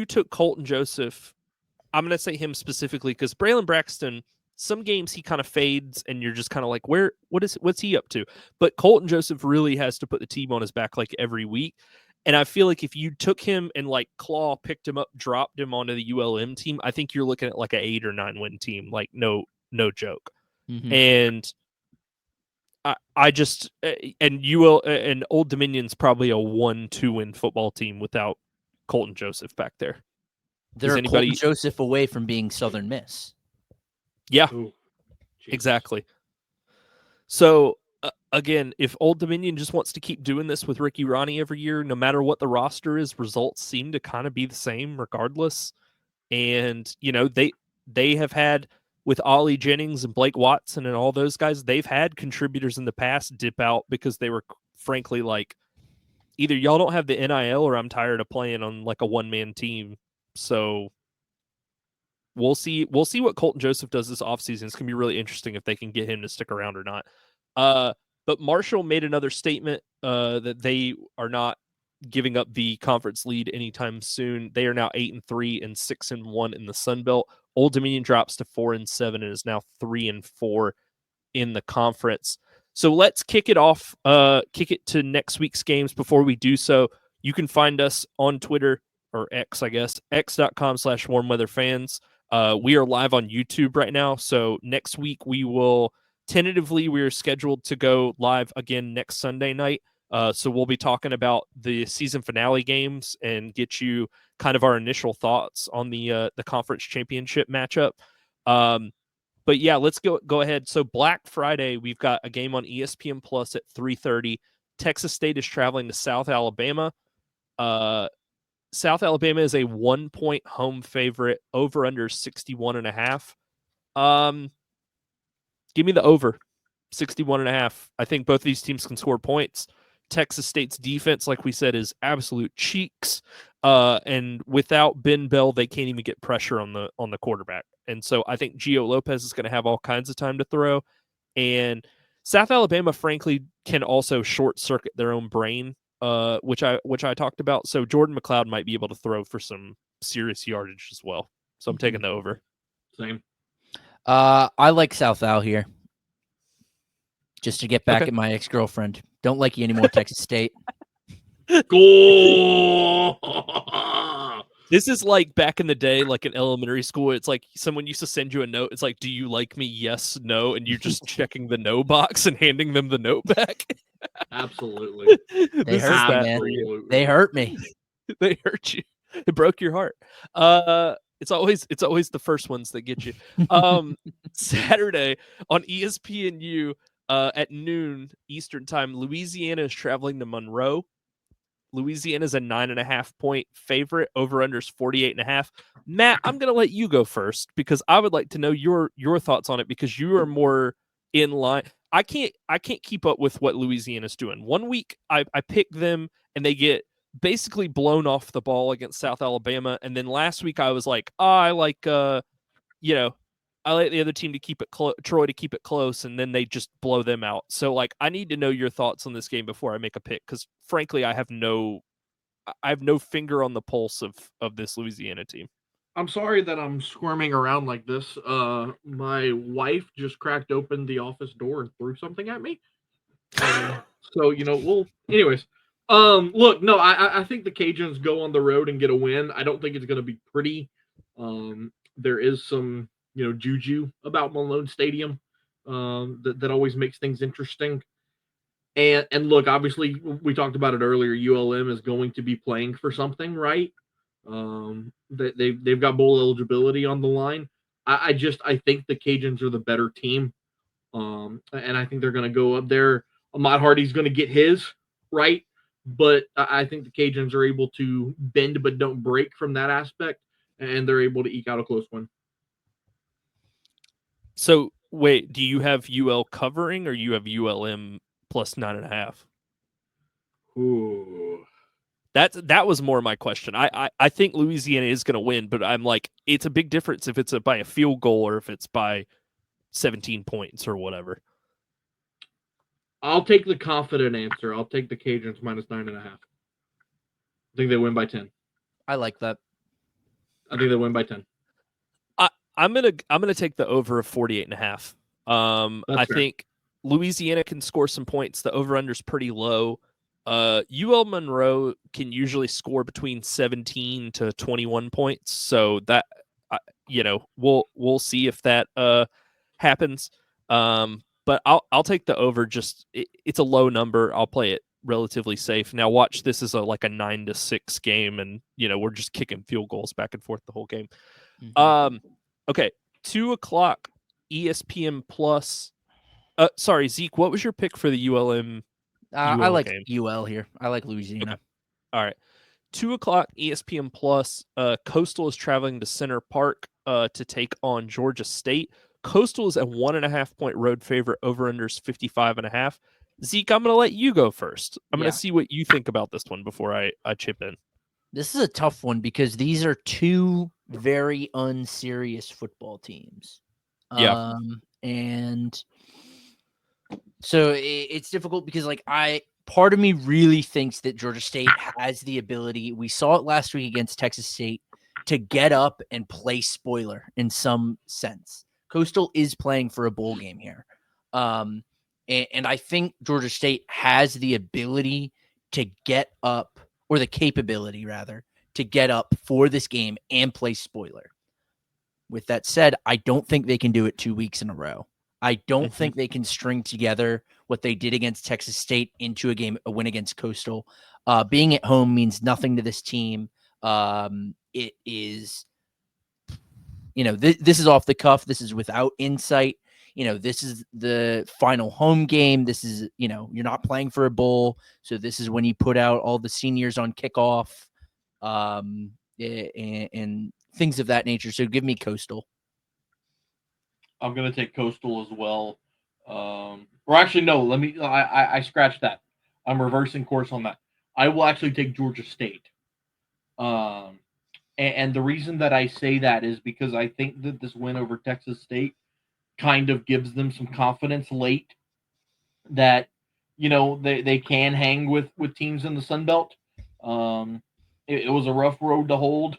took Colton Joseph, I'm going to say him specifically because Braylon Braxton, some games he kind of fades and you're just kind of like, what's he up to? But Colton Joseph really has to put the team on his back like every week. And I feel like if you took him and like Claw picked him up, dropped him onto the ULM team, I think you're looking at like an 8 or 9 win team. Like no joke. And I just and Old Dominion's probably a 1-2 win football team without Colton Joseph back there.
They're Colton Joseph away from being Southern Miss.
Yeah,
Ooh, Jesus.
exactly. So again, if Old Dominion just wants to keep doing this with Ricky Ronnie every year, no matter what the roster is, results seem to kind of be the same regardless. And they have had, with Ollie Jennings and Blake Watson and all those guys, they've had contributors in the past dip out because they were frankly like, either y'all don't have the NIL or I'm tired of playing on like a one-man team. So we'll see what Colton Joseph does this offseason. It's gonna be really interesting if they can get him to stick around or not. But Marshall made another statement that they are not giving up the conference lead anytime soon. They are now 8-3 and 6-1 in the Sun Belt. Old Dominion drops to 4-7 and is now 3-4 in the conference. So let's kick it off, kick it to next week's games. Before we do so, you can find us on Twitter, or X, I guess, x.com/warmweatherfans. We are live on YouTube right now. So next week we are scheduled to go live again next Sunday night. So we'll be talking about the season finale games and get you kind of our initial thoughts on the conference championship matchup. But yeah, let's go ahead. So Black Friday, we've got a game on ESPN Plus at 3:30. Texas State is traveling to South Alabama. South Alabama is a 1-point home favorite, over under 61.5. Give me the over 61.5. I think both of these teams can score points. Texas State's defense, like we said, is absolute cheeks. And without Ben Bell, they can't even get pressure on the quarterback. And so I think Gio Lopez is going to have all kinds of time to throw. And South Alabama, frankly, can also short circuit their own brain, which I talked about. So Jordan McLeod might be able to throw for some serious yardage as well. So I'm taking the over.
Same.
I like South Al here. Just to get back
Okay.
at my ex-girlfriend. Don't like you anymore, Texas State.
Goal!
This is like back in the day, like in elementary school. It's like someone used to send you a note. It's like, do you like me? Yes, no. And you're just checking the no box and handing them the note back.
Absolutely.
They hurt me, man. They hurt me.
They hurt you. It broke your heart. It's always the first ones that get you. Saturday on ESPNU at noon Eastern time, Louisiana is traveling to Monroe. Louisiana is a 9.5-point favorite. Over unders 48.5. Matt, I'm going to let you go first because I would like to know your thoughts on it because you are more in line. I can't keep up with what Louisiana's doing. 1 week I picked them and they get basically blown off the ball against South Alabama, and then last week I was like, I like the other team to keep it Troy to keep it close, and then they just blow them out. So like, I need to know your thoughts on this game before I make a pick because frankly, I have no finger on the pulse of this Louisiana team.
I'm sorry that I'm squirming around like this. My wife just cracked open the office door and threw something at me. So anyways. Look, no, I think the Cajuns go on the road and get a win. I don't think it's going to be pretty. There is some juju about Malone Stadium that always makes things interesting. And look, obviously, we talked about it earlier. ULM is going to be playing for something, right? They've got bowl eligibility on the line. I think the Cajuns are the better team, and I think they're going to go up there. Ahmad Hardy's going to get his right, but I think the Cajuns are able to bend but don't break from that aspect, and they're able to eke out a close one.
So wait, do you have UL covering or you have ULM plus 9.5?
Ooh.
That was more my question. I think Louisiana is going to win, but I'm like, it's a big difference if it's by a field goal or if it's by 17 points or whatever.
I'll take the confident answer. I'll take the Cajuns minus 9.5. I think they win by 10.
I like that.
I think they win by 10.
I'm gonna take the over of 48.5. I think Louisiana can score some points. The over/under is pretty low. UL Monroe can usually score between 17 to 21 points. So that we'll see if that happens. But I'll take the over. Just it's a low number. I'll play it relatively safe. Now watch, this is like a 9-6 game, and we're just kicking field goals back and forth the whole game.
Mm-hmm.
Okay, 2:00 ESPN Plus. Sorry, Zeke, what was your pick for the ULM
I like
game?
UL here. I like Louisiana.
Okay. All right. 2:00 ESPN Plus. Coastal is traveling to Center Park to take on Georgia State. Coastal is a 1.5-point road favorite. Over/unders 55.5. Zeke, I'm going to let you go first. I'm going to see what you think about this one before I chip in.
This is a tough one because these are two very unserious football teams.
Yeah.
And so it's difficult because part of me really thinks that Georgia State has the ability. We saw it last week against Texas State to get up and play spoiler in some sense. Coastal is playing for a bowl game here. And I think Georgia State has the ability to get up, or the capability rather, to get up for this game and play spoiler. With that said, I don't think they can do it 2 weeks in a row. I don't think they can string together what they did against Texas State into a win against Coastal. Being at home means nothing to this team. It is, this is off the cuff. This is without insight. This is the final home game. This is, you're not playing for a bowl. So this is when you put out all the seniors on kickoff, and things of that nature. So give me Coastal.
I'm going to take Coastal as well. Or actually, no, I scratched that. I'm reversing course on that. I will actually take Georgia State. And the reason that I say that is because I think that this win over Texas State kind of gives them some confidence late that, they can hang with teams in the Sun Belt. It was a rough road to hold,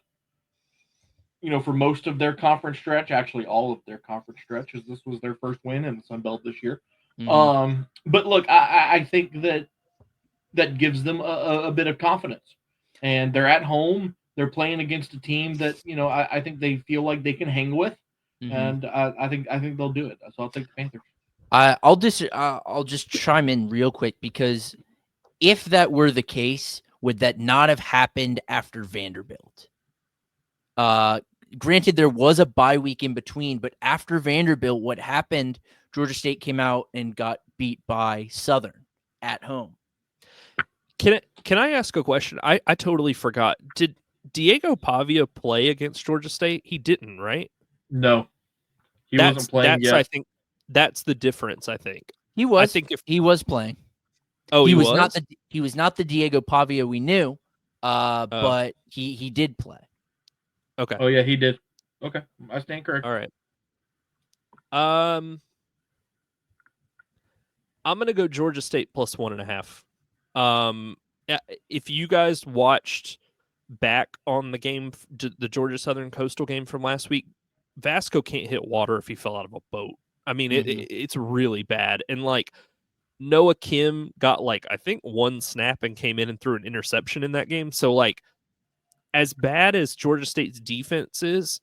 for most of their conference stretch, actually all of their conference stretch, as this was their first win in the Sun Belt this year. Mm-hmm. But look, I think that gives them a bit of confidence, and they're at home. They're playing against a team that, I think they feel like they can hang with, and I think they'll do it. So I'll take the Panthers.
I'll just chime in real quick, because if that were the case, would that not have happened after Vanderbilt? Granted, there was a bye week in between, but after Vanderbilt, what happened? Georgia State came out and got beat by Southern at home.
Can I ask a question? I totally forgot. Did Diego Pavia play against Georgia State? He didn't, right?
No, he wasn't playing yet.
I think that's the difference. I think
he was.
I think if
he was playing.
Oh, he was
not. He was not the Diego Pavia we knew. But he did play.
Okay.
Oh yeah, he did. Okay, I stand correct.
All right. I'm gonna go Georgia State plus 1.5. If you guys watched back on the game, the Georgia Southern Coastal game from last week, Vasco can't hit water if he fell out of a boat. I mean, it's really bad. And Noah Kim got I think one snap and came in and threw an interception in that game. So as bad as Georgia State's defense is,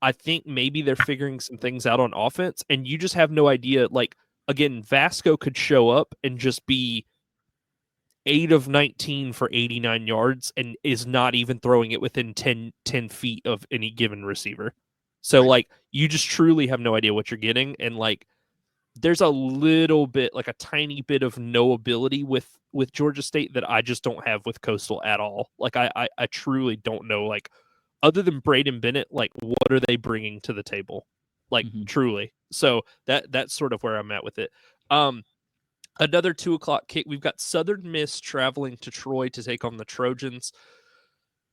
I think maybe they're figuring some things out on offense, and you just have no idea. Again, Vasco could show up and just be 8 of 19 for 89 yards and is not even throwing it within 10 feet of any given receiver. So, you just truly have no idea what you're getting, and there's a little bit, a tiny bit of knowability with Georgia State that I just don't have with Coastal at all. I truly don't know, other than Braden Bennett, what are they bringing to the table? Truly. So that's sort of where I'm at with it. Another 2:00 kick. We've got Southern Miss traveling to Troy to take on the Trojans.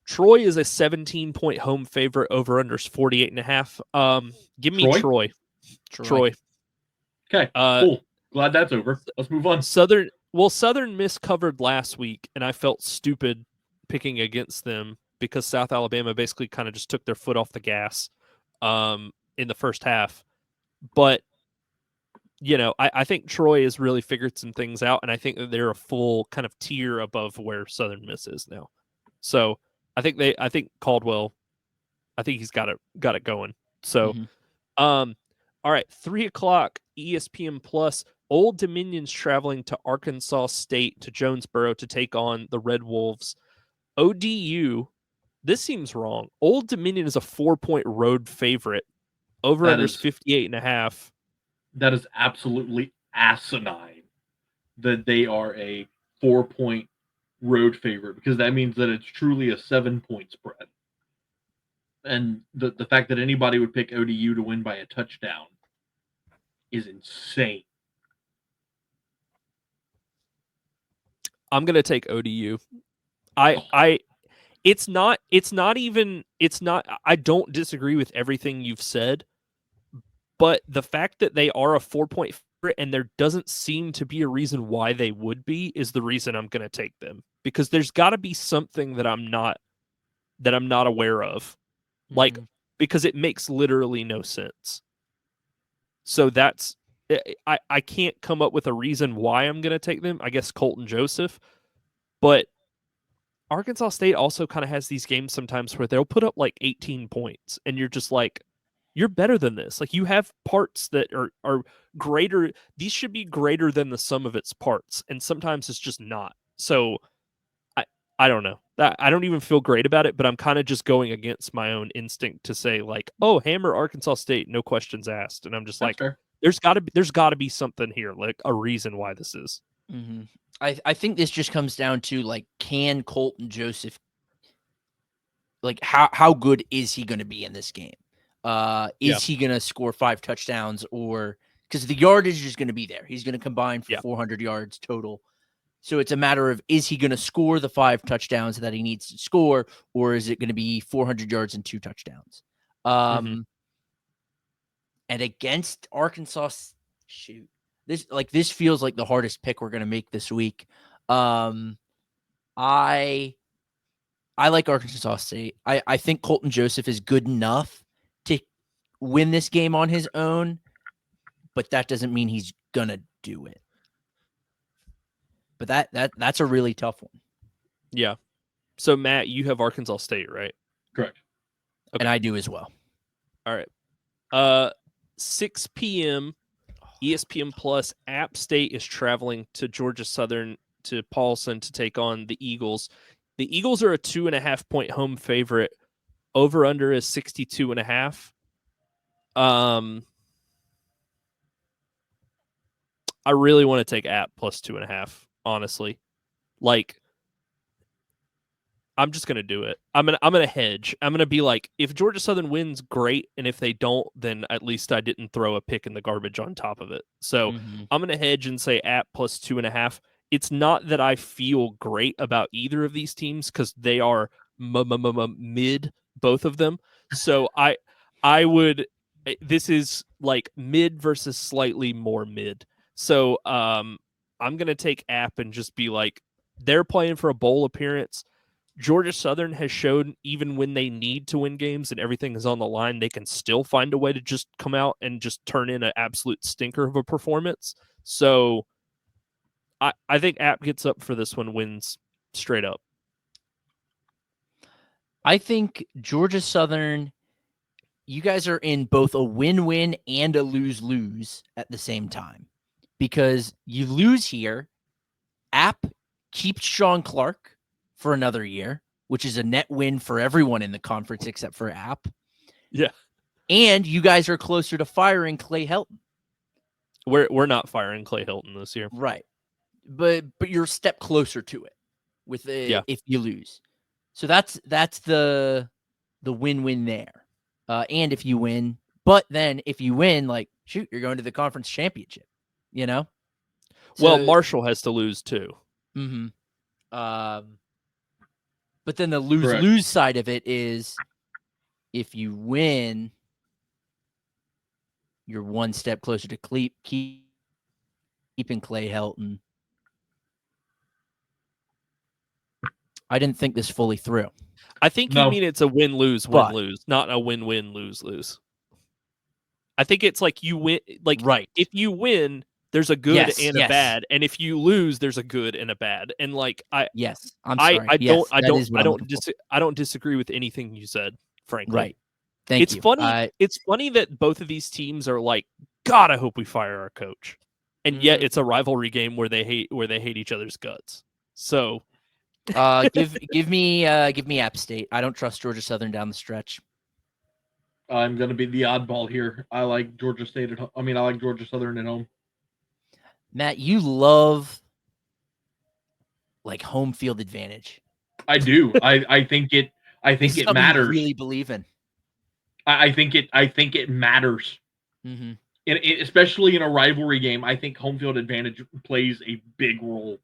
Troy is a 17-point home favorite. Over/unders 48.5. Give me Troy. Troy.
Okay, cool. Glad that's over. Let's move on.
Southern Miss covered last week, and I felt stupid picking against them because South Alabama basically kind of just took their foot off the gas in the first half. But, I think Troy has really figured some things out, and I think that they're a full kind of tier above where Southern Miss is now. So I think Caldwell, I think he's got it going. So, all right, 3:00 ESPN Plus. Old Dominion's traveling to Arkansas State to Jonesboro to take on the Red Wolves. ODU, this seems wrong. Old Dominion is a 4-point road favorite. Over/unders 58.5.
That is absolutely asinine that they are a 4-point road favorite, because that means that it's truly a 7-point spread. And the fact that anybody would pick ODU to win by a touchdown is insane.
I'm gonna take ODU. It's not even I don't disagree with everything you've said, but the fact that they are a 4-point favorite and there doesn't seem to be a reason why they would be is the reason I'm gonna take them. Because there's gotta be something that I'm not aware of. Like, because it makes literally no sense. So that's I can't come up with a reason why I'm gonna take them. I guess Colton Joseph, but Arkansas State also kind of has these games sometimes where they'll put up like 18 points and you're just like, you're better than this. Like, you have parts that are greater. These should be greater than the sum of its parts. And sometimes it's just not. So I don't know. I don't even feel great about it, but I'm kind of just going against my own instinct to say like, oh, hammer Arkansas State, no questions asked. And I'm just
That's
like,
fair.
there's gotta be something here, like a reason why this is.
Mm-hmm. I think this just comes down to like, can Colton Joseph, like how good is he going to be in this game? Is he going to score 5 touchdowns, or because the yardage is going to be there? He's going to combine for 400 yards total. So it's a matter of, is he going to score the 5 touchdowns that he needs to score, or is it going to be 400 yards and 2 touchdowns? And against Arkansas, shoot. This feels like the hardest pick we're gonna make this week. I like Arkansas State. I think Colton Joseph is good enough to win this game on his own, but that doesn't mean he's gonna do it. But that's a really tough one.
Yeah. So Matt, you have Arkansas State, right?
Correct.
Okay. And I do as well.
All right. 6 p.m. ESPN Plus. App State is traveling to Georgia Southern to Paulson to take on the Eagles. The Eagles are a 2.5-point home favorite. Over under is 62.5. I really want to take App plus 2.5. Honestly, like, I'm just gonna do it. I'm gonna hedge. I'm gonna be like, if Georgia Southern wins, great, and if they don't, then at least I didn't throw a pick in the garbage on top of it. So I'm gonna hedge and say App plus 2.5. It's not that I feel great about either of these teams because they are mid, both of them. So I would. This is like mid versus slightly more mid. So I'm gonna take App and just be like, they're playing for a bowl appearance. Georgia Southern has shown even when they need to win games and everything is on the line, they can still find a way to just come out and just turn in an absolute stinker of a performance. So I think App gets up for this one, wins straight up.
I think Georgia Southern, you guys are in both a win-win and a lose-lose at the same time. Because you lose here, App keeps Sean Clark for another year, which is a net win for everyone in the conference except for App.
Yeah.
And you guys are closer to firing Clay Helton.
We're not firing Clay Helton this year.
Right. But you're a step closer to it with if you lose. So that's the win-win there. And if you win, but then if you win, like, shoot, you're going to the conference championship, you know?
Well, Marshall has to lose too.
Mm-hmm. But then the lose-lose side of it is, if you win, you're one step closer to keeping Clay Helton. I didn't think this fully through.
I think you mean it's a win-lose, not a win-win, lose-lose. I think it's like you win, like, right. If you win, there's a good and a bad, and if you lose, there's a good and a bad. And like
I'm sorry.
I don't disagree with anything you said, frankly.
Right. Thank you.
It's funny that both of these teams are like, God, I hope we fire our coach. And yet it's a rivalry game where they hate each other's guts. So
give me App State. I don't trust Georgia Southern down the stretch.
I'm going to be the oddball here. I like Georgia State at home. I mean, I like Georgia Southern at home.
Matt, you love like home field advantage.
I do. I think it. I think it
Something you
matters.
really believe in.
I think it matters.
Mm-hmm.
Especially in a rivalry game, I think home field advantage plays a big role.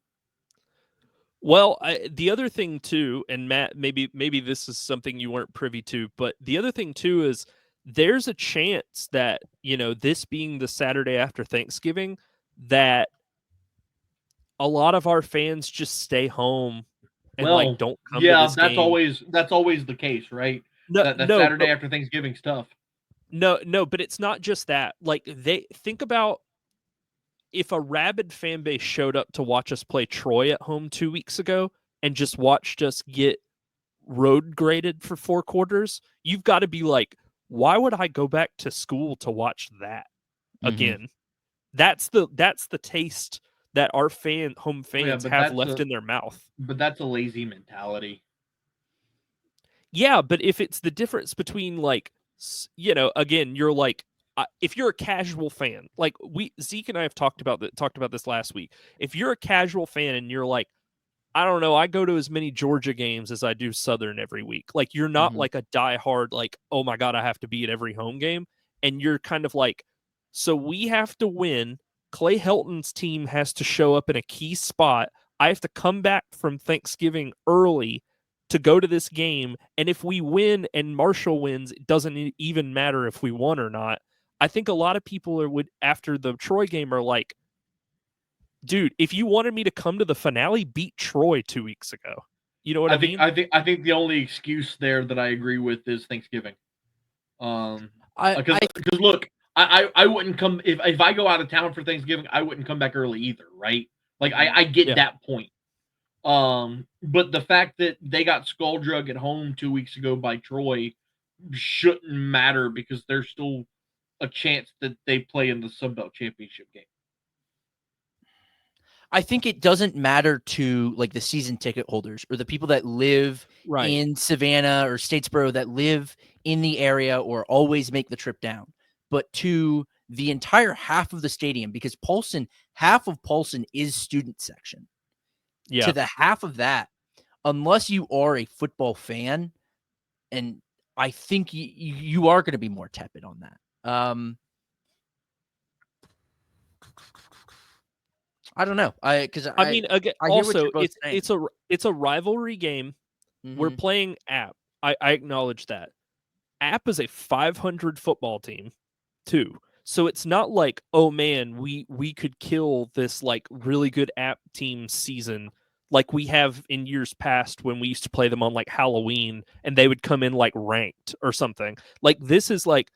Well, the other thing too, and Matt, maybe this is something you weren't privy to, but the other thing too is there's a chance that, this being the Saturday after Thanksgiving, that a lot of our fans just stay home and don't come to this
that's
game.
that's always the case, right?
No,
that
no,
Saturday after Thanksgiving stuff.
No, but it's not just that. Like, they think about if a rabid fan base showed up to watch us play Troy at home 2 weeks ago and just watched us get road graded for 4 quarters, you've got to be like, why would I go back to school to watch that again? That's the taste that our home fans have left in their mouth.
But that's a lazy mentality.
Yeah, but if it's the difference between again, you're like, if you're a casual fan, like Zeke and I have talked about this last week. If you're a casual fan and you're like, I don't know, I go to as many Georgia games as I do Southern every week. Like, you're not like a diehard, like, oh my God, I have to be at every home game. And you're kind of like, so we have to win. Clay Helton's team has to show up in a key spot. I have to come back from Thanksgiving early to go to this game. And if we win and Marshall wins, it doesn't even matter if we won or not. I think a lot of people would, after the Troy game, are like, dude, if you wanted me to come to the finale, beat Troy 2 weeks ago. You know what I mean?
I think the only excuse there that I agree with is Thanksgiving. Because look, I wouldn't come if I go out of town for Thanksgiving. I wouldn't come back early either, right? Like, I get that point. But the fact that they got skull drug at home 2 weeks ago by Troy shouldn't matter because there's still a chance that they play in the Sun Belt Championship game.
I think it doesn't matter to like the season ticket holders or the people that live in Savannah or Statesboro that live in the area or always make the trip down, but to the entire half of the stadium, because half of Paulson is student section. Yeah. To the half of that, unless you are a football fan, and I think you are going to be more tepid on that. I don't know. I
mean, again, also it's a rivalry game. Mm-hmm. We're playing App. I acknowledge that. App is a 500 football team, too. So it's not like, oh man, we could kill this like really good App team season like we have in years past when we used to play them on like Halloween and they would come in like ranked or something. Like, this is like,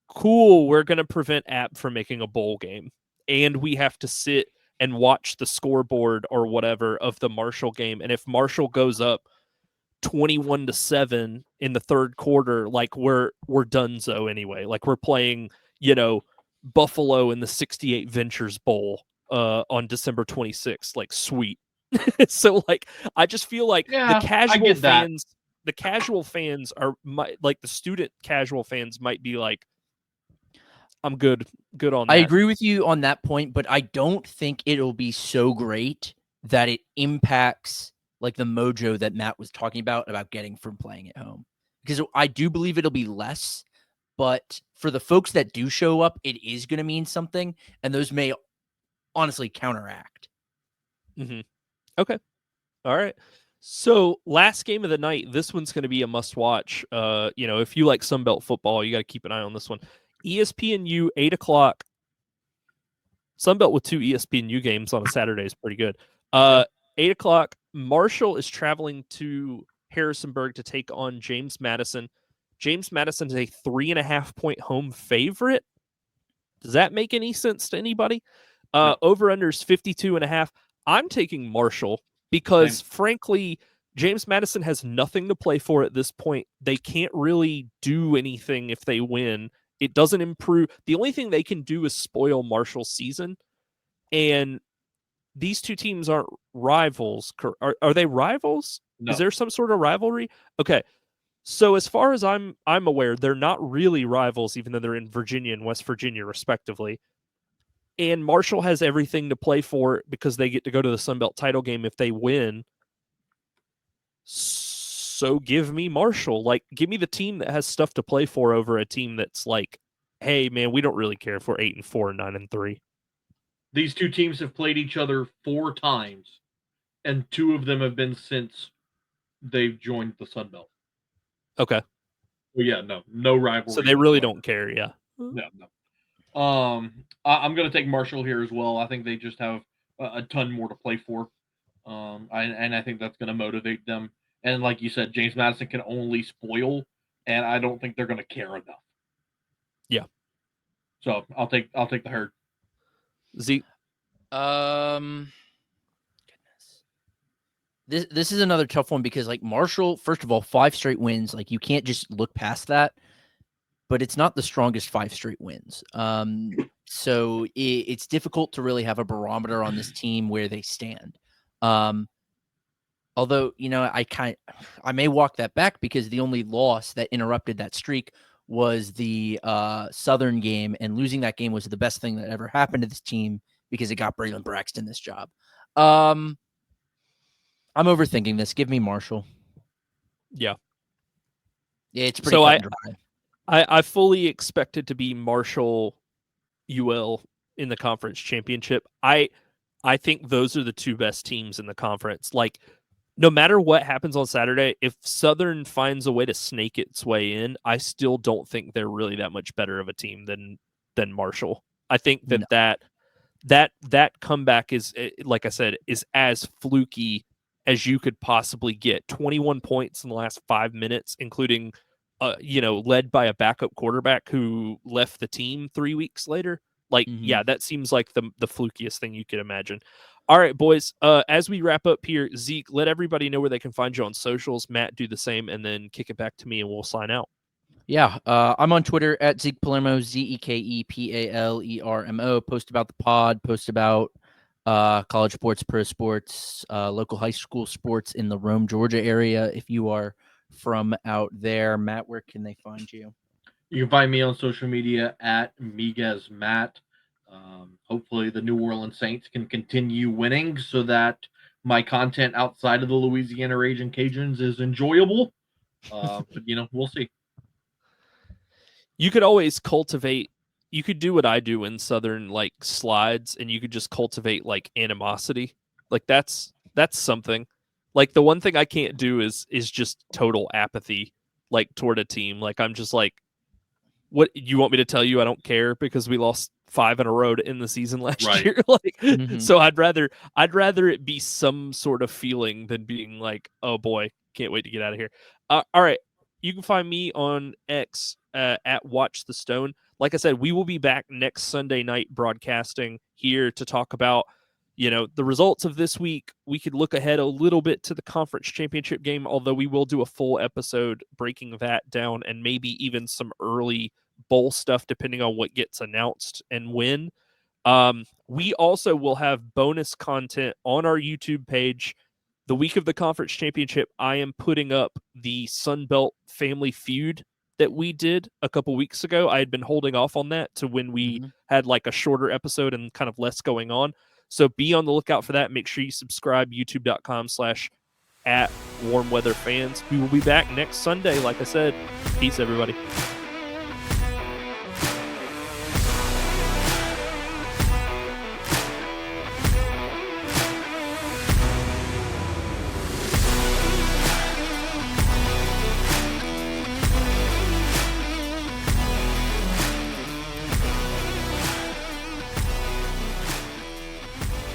cool, we're going to prevent App from making a bowl game. And we have to sit and watch the scoreboard or whatever of the Marshall game. And if Marshall goes up 21-7 in the third quarter, like we're donezo anyway. Like, we're playing, Buffalo in the 68 Ventures Bowl on December 26th. Like, sweet. So like, I just feel like the casual fans are like the student casual fans might be like, I'm good on that.
I agree with you on that point, but I don't think it'll be so great that it impacts like the mojo that Matt was talking about getting from playing at home. Because I do believe it'll be less, but for the folks that do show up, it is going to mean something, and those may honestly counteract.
Mm-hmm. Okay. All right. So last game of the night, this one's going to be a must watch. If you like Sunbelt football, you got to keep an eye on this one. ESPNU 8:00. Sunbelt with 2 ESPNU games on a Saturday is pretty good. 8:00. Marshall is traveling to Harrisonburg to take on James Madison. James Madison is a 3.5-point home favorite. Does that make any sense to anybody? No. Over-unders 52.5. I'm taking Marshall because, frankly, James Madison has nothing to play for at this point. They can't really do anything if they win. It doesn't improve. The only thing they can do is spoil Marshall's season. And these two teams aren't rivals. Are they rivals? No. Is there some sort of rivalry? Okay. So as far as I'm aware, they're not really rivals, even though they're in Virginia and West Virginia, respectively. And Marshall has everything to play for because they get to go to the Sun Belt title game if they win. So give me Marshall. Like, give me the team that has stuff to play for over a team that's like, hey, man, we don't really care if we're 8-4 and 9-3.
These two teams have played each other 4 times, and 2 of them have been since they've joined the Sun Belt.
Okay.
Well, yeah, no rivalry.
So they really don't care, yeah.
No. I'm going to take Marshall here as well. I think they just have a ton more to play for. And I think that's going to motivate them. And like you said, James Madison can only spoil, and I don't think they're going to care enough.
Yeah.
So I'll take the Herd.
Zeke.
Goodness. This is another tough one because like Marshall, first of all, 5 straight wins. Like you can't just look past that. But it's not the strongest 5 straight wins. So it's difficult to really have a barometer on this team where they stand. Although, you know, I may walk that back because the only loss that interrupted that streak was the Southern game, and losing that game was the best thing that ever happened to this team because it got Braylon Braxton this job. I'm overthinking this. Give me Marshall.
Yeah.
Yeah, it's pretty cut and dry.
I fully expect it to be Marshall UL in the conference championship. I think those are the 2 best teams in the conference. Like, no matter what happens on Saturday, if Southern finds a way to snake its way in, I still don't think they're really that much better of a team than Marshall. I think that comeback is, like I said, is as fluky as you could possibly get. 21 points in the last 5 minutes, including led by a backup quarterback who left the team 3 weeks later. Like, yeah, that seems like the flukiest thing you could imagine. All right, boys, as we wrap up here, Zeke, let everybody know where they can find you on socials. Matt, do the same, and then kick it back to me, and we'll sign out.
Yeah, I'm on Twitter at Zeke Palermo, ZekePalermo. Post about the pod, post about college sports, pro sports, local high school sports in the Rome, Georgia area. If you are from out there, Matt, where can they find you?
You can find me on social media at Miguez Matt. Hopefully the New Orleans Saints can continue winning so that my content outside of the Louisiana Raging Cajuns is enjoyable. But we'll see.
You could always cultivate. You could do what I do in Southern, like, slides, and you could just cultivate like animosity. Like that's something. Like, the one thing I can't do is just total apathy, like, toward a team. Like, I'm just like, what, you want me to tell you I don't care because we lost 5 in a row in the season last year? Like, so I'd rather it be some sort of feeling than being like, oh boy, can't wait to get out of here. All right, you can find me on X at Watch the Stone. Like I said, we will be back next Sunday night broadcasting here to talk about the results of this week. We could look ahead a little bit to the conference championship game, although we will do a full episode breaking that down and maybe even some early bowl stuff, depending on what gets announced and when. We also will have bonus content on our YouTube page. The week of the conference championship, I am putting up the Sun Belt Family Feud that we did a couple weeks ago. I had been holding off on that to when we had like a shorter episode and kind of less going on. So be on the lookout for that. Make sure you subscribe, youtube.com/@warmweatherfans. We will be back next Sunday. Like I said, peace, everybody.